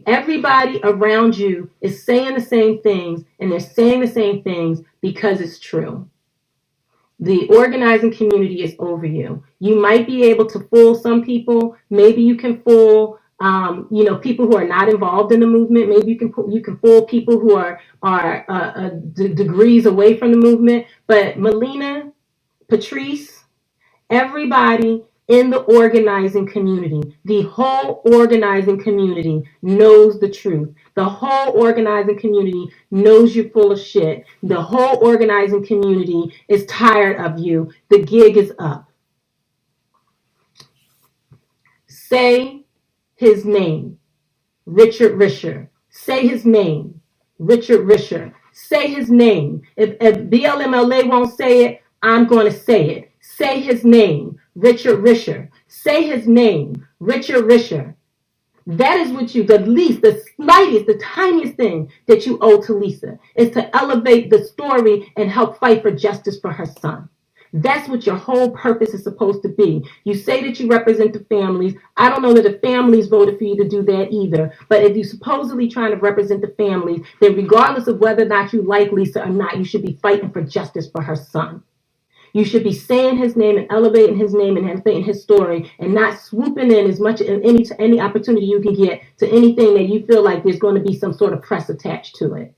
everybody around you is saying the same things, and they're saying the same things because it's true. The organizing community is over you. You might be able to fool some people. Maybe you can fool people who are not involved in the movement. Maybe you can fool people who are degrees away from the movement. But Melina, Patrice, everybody in the organizing community, the whole organizing community knows the truth. The whole organizing community knows you're full of shit. The whole organizing community is tired of you. The gig is up. Say his name, Richard Risher. Say his name, Richard Risher. Say his name. If BLMLA won't say it, I'm going to say it. Say his name, Richard Risher. Say his name, Richard Risher. That is what you, the slightest, the tiniest thing that you owe to Lisa is to elevate the story and help fight for justice for her son. That's what your whole purpose is supposed to be. You say that you represent the families. I don't know that the families voted for you to do that either. But if you're supposedly trying to represent the families, then regardless of whether or not you like Lisa or not, you should be fighting for justice for her son. You should be saying his name and elevating his name and elevating his story and not swooping in as much in any opportunity you can get to anything that you feel like there's going to be some sort of press attached to it.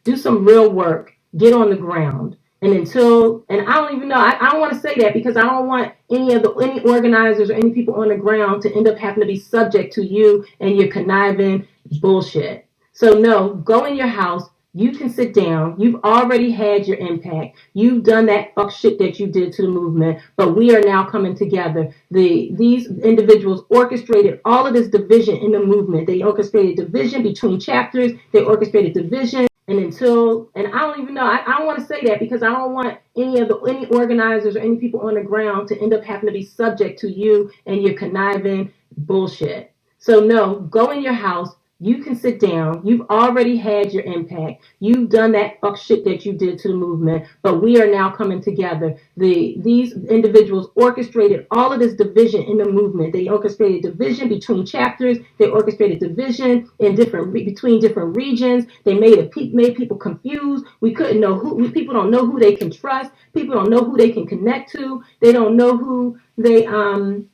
Do some real work. Get on the ground. And I don't even know, I don't want to say that because I don't want any organizers or any people on the ground to end up having to be subject to you and your conniving bullshit. So no, go in your house. You can sit down. You've already had your impact. You've done that fuck shit that you did to the movement, but we are now coming together. These individuals orchestrated all of this division in the movement. They orchestrated division between chapters. They orchestrated division. And I don't even know, I don't want to say that because I don't want any organizers or any people on the ground to end up having to be subject to you and your conniving bullshit. So no, go in your house. You can sit down. You've already had your impact. You've done that fuck shit that you did to the movement, but we are now coming together. These individuals orchestrated all of this division in the movement. They orchestrated division between chapters. They orchestrated division in between different regions. They made people confused. We couldn't know people don't know who they can trust. People don't know who they can connect to. They don't know who they don't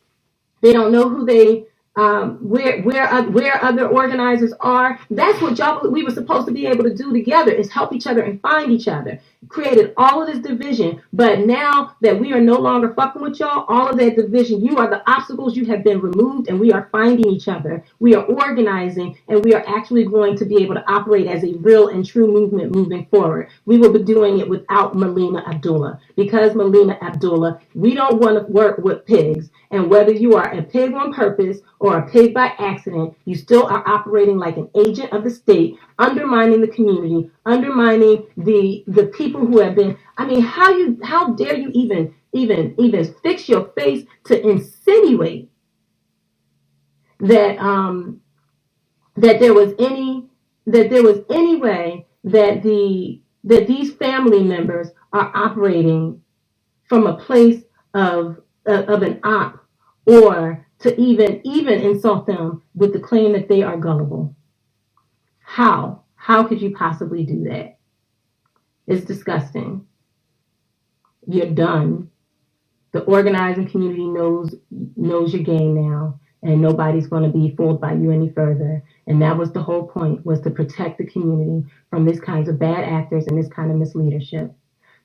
know who they where other organizers are. That's what we were supposed to be able to do together, is help each other and find each other. Created all of this division, but now that we are no longer fucking with y'all, all of that division, you are the obstacles, you have been removed, and we are finding each other. We are organizing, and we are actually going to be able to operate as a real and true movement moving forward. We will be doing it without Melina Abdullah, because Melina Abdullah, we don't want to work with pigs. And whether you are a pig on purpose or a pig by accident, you still are operating like an agent of the state, undermining the community, undermining the people who have been. I mean, how dare you even fix your face to insinuate that that there was any way that these family members are operating from a place of an op, or to even insult them with the claim that they are gullible. How could you possibly do that? It's disgusting. You're done. The organizing community knows your game now, and nobody's going to be fooled by you any further. And that was the whole point, was to protect the community from these kinds of bad actors and this kind of misleadership.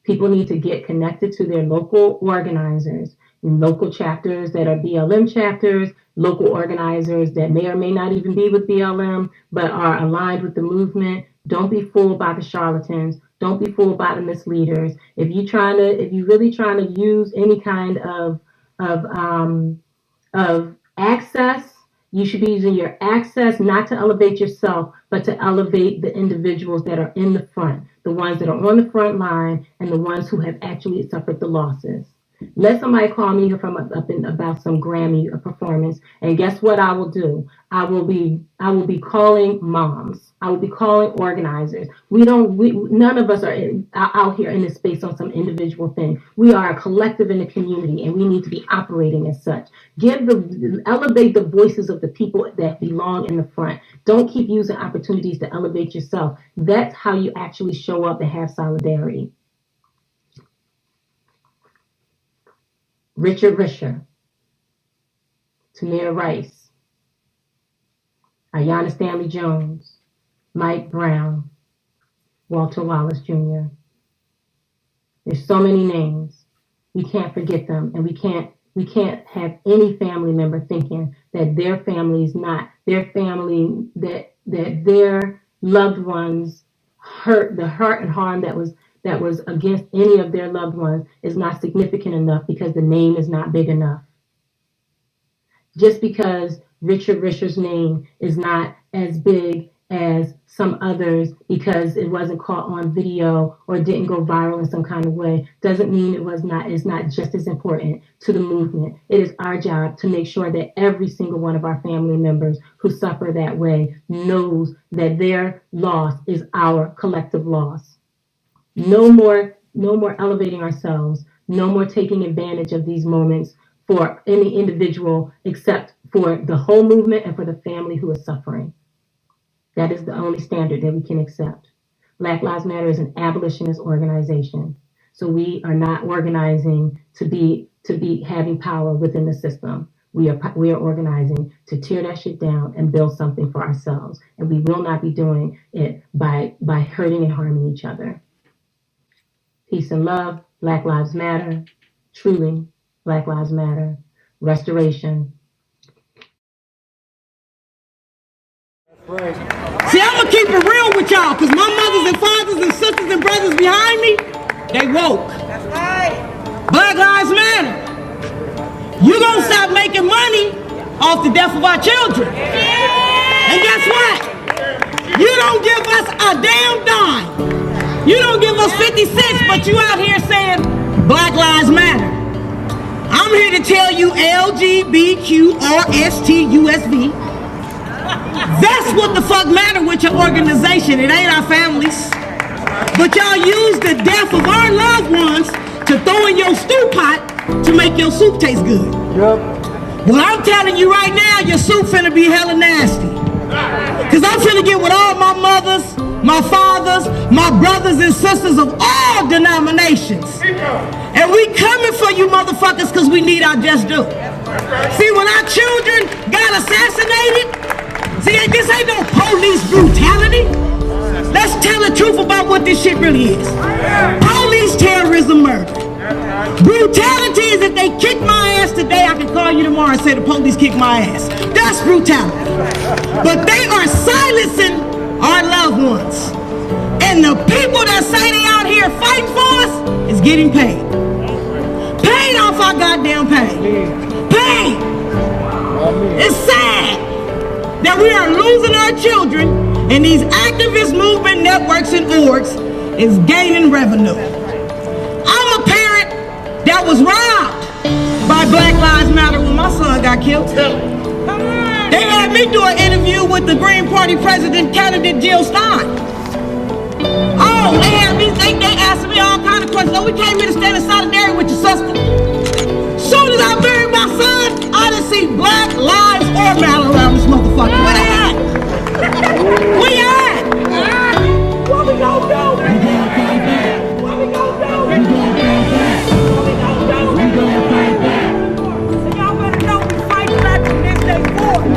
People need to get connected to their local organizers, local chapters that are BLM chapters, local organizers that may or may not even be with BLM, but are aligned with the movement. Don't be fooled by the charlatans. Don't be fooled by the misleaders. If you're really trying to use any kind of access, you should be using your access not to elevate yourself, but to elevate the individuals that are in the front, the ones that are on the front line, and the ones who have actually suffered the losses. Let somebody call me from about some Grammy performance, and guess what I will do? I will be calling moms. I will be calling organizers. None of us are out here in this space on some individual thing. We are a collective in the community, and we need to be operating as such. Elevate the voices of the people that belong in the front. Don't keep using opportunities to elevate yourself. That's how you actually show up and have solidarity. Richard Risher, Tamir Rice, Ayanna Stanley Jones, Mike Brown, Walter Wallace Jr. There's so many names. We can't forget them, and we can't have any family member thinking that their family is not their family, that their loved ones the hurt and harm that was against any of their loved ones is not significant enough because the name is not big enough. Just because Richard Risher's name is not as big as some others because it wasn't caught on video or didn't go viral in some kind of way doesn't mean it's not just as important to the movement. It is our job to make sure that every single one of our family members who suffer that way knows that their loss is our collective loss. No more elevating ourselves, no more taking advantage of these moments for any individual except for the whole movement and for the family who is suffering. That is the only standard that we can accept. Black Lives Matter is an abolitionist organization. So we are not organizing to be having power within the system. We are organizing to tear that shit down and build something for ourselves. And we will not be doing it by hurting and harming each other. Peace and love. Black Lives Matter. Truly, Black Lives Matter. Restoration. Right. See, I'm going to keep it real with y'all, because my mothers and fathers and sisters and brothers behind me, they woke. That's right. Black Lives Matter. You're going to stop making money off the death of our children. Yeah. And guess what? You don't give us a damn dime. You don't give us 50 cents, but you out here saying Black Lives Matter. I'm here to tell you LGBTQRSTUSV. That's what the fuck matter with your organization. It ain't our families. But y'all use the death of our loved ones to throw in your stew pot to make your soup taste good. Yep. Well, I'm telling you right now, your soup finna be hella nasty. Cause I'm finna get with all my mothers, my fathers, my brothers and sisters of all denominations. And we coming for you motherfuckers cause we need our just due. See, when our children got assassinated, see, this ain't no police brutality. Let's tell the truth about what this shit really is. Police terrorism murder. Brutality is if they kick my ass today, I can call you tomorrow and say the police kicked my ass. That's brutality. But they are silencing our loved ones. And the people that say they out here fighting for us is getting paid. Paid off our goddamn pay. Paid. It's sad that we are losing our children and these activist movement networks and orgs is gaining revenue. I'm a parent that was robbed by Black Lives Matter when my son got killed. They had me do an interview with the Green Party president candidate Jill Stein. Oh, they asked me all kinds of questions. Oh, we came here to stand in solidarity with your sister. Soon as I buried my son, I didn't see Black Lives or Matter around this motherfucker. Where they at? Where you at? What we gonna do? What we gonna do? What we gonna do? So y'all better know we fight back from this day forward.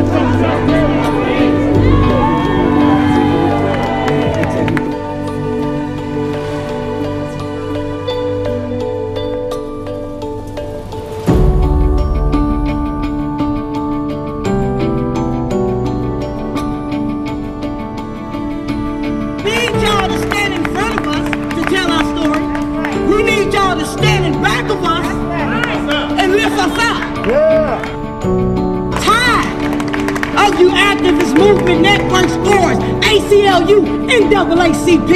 You activist movement network scores, ACLU, NAACP,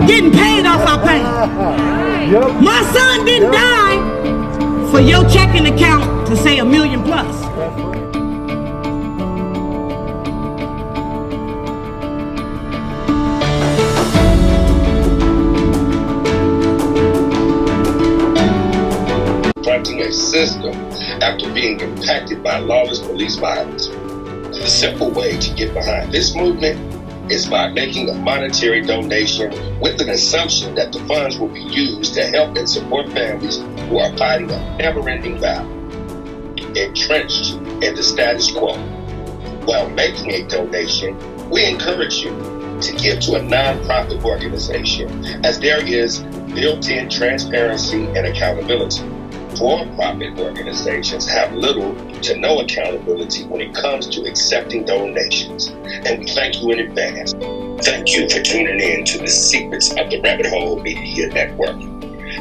getting paid off our pay. My son didn't die for your checking account to say $1 million plus. Confronting a system after being impacted by lawless police violence. The simple way to get behind this movement is by making a monetary donation with an assumption that the funds will be used to help and support families who are fighting a never-ending battle, entrenched in the status quo. While making a donation, we encourage you to give to a non-profit organization, as there is built-in transparency and accountability. For-profit organizations have little to no accountability when it comes to accepting donations, and we thank you in advance. Thank you for tuning in to the Secrets of the Rabbit Hole Media Network.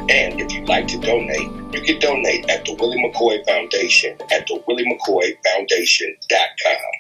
And if you'd like to donate, you can donate at the Willie McCoy Foundation at thewilliemccoyfoundation.com.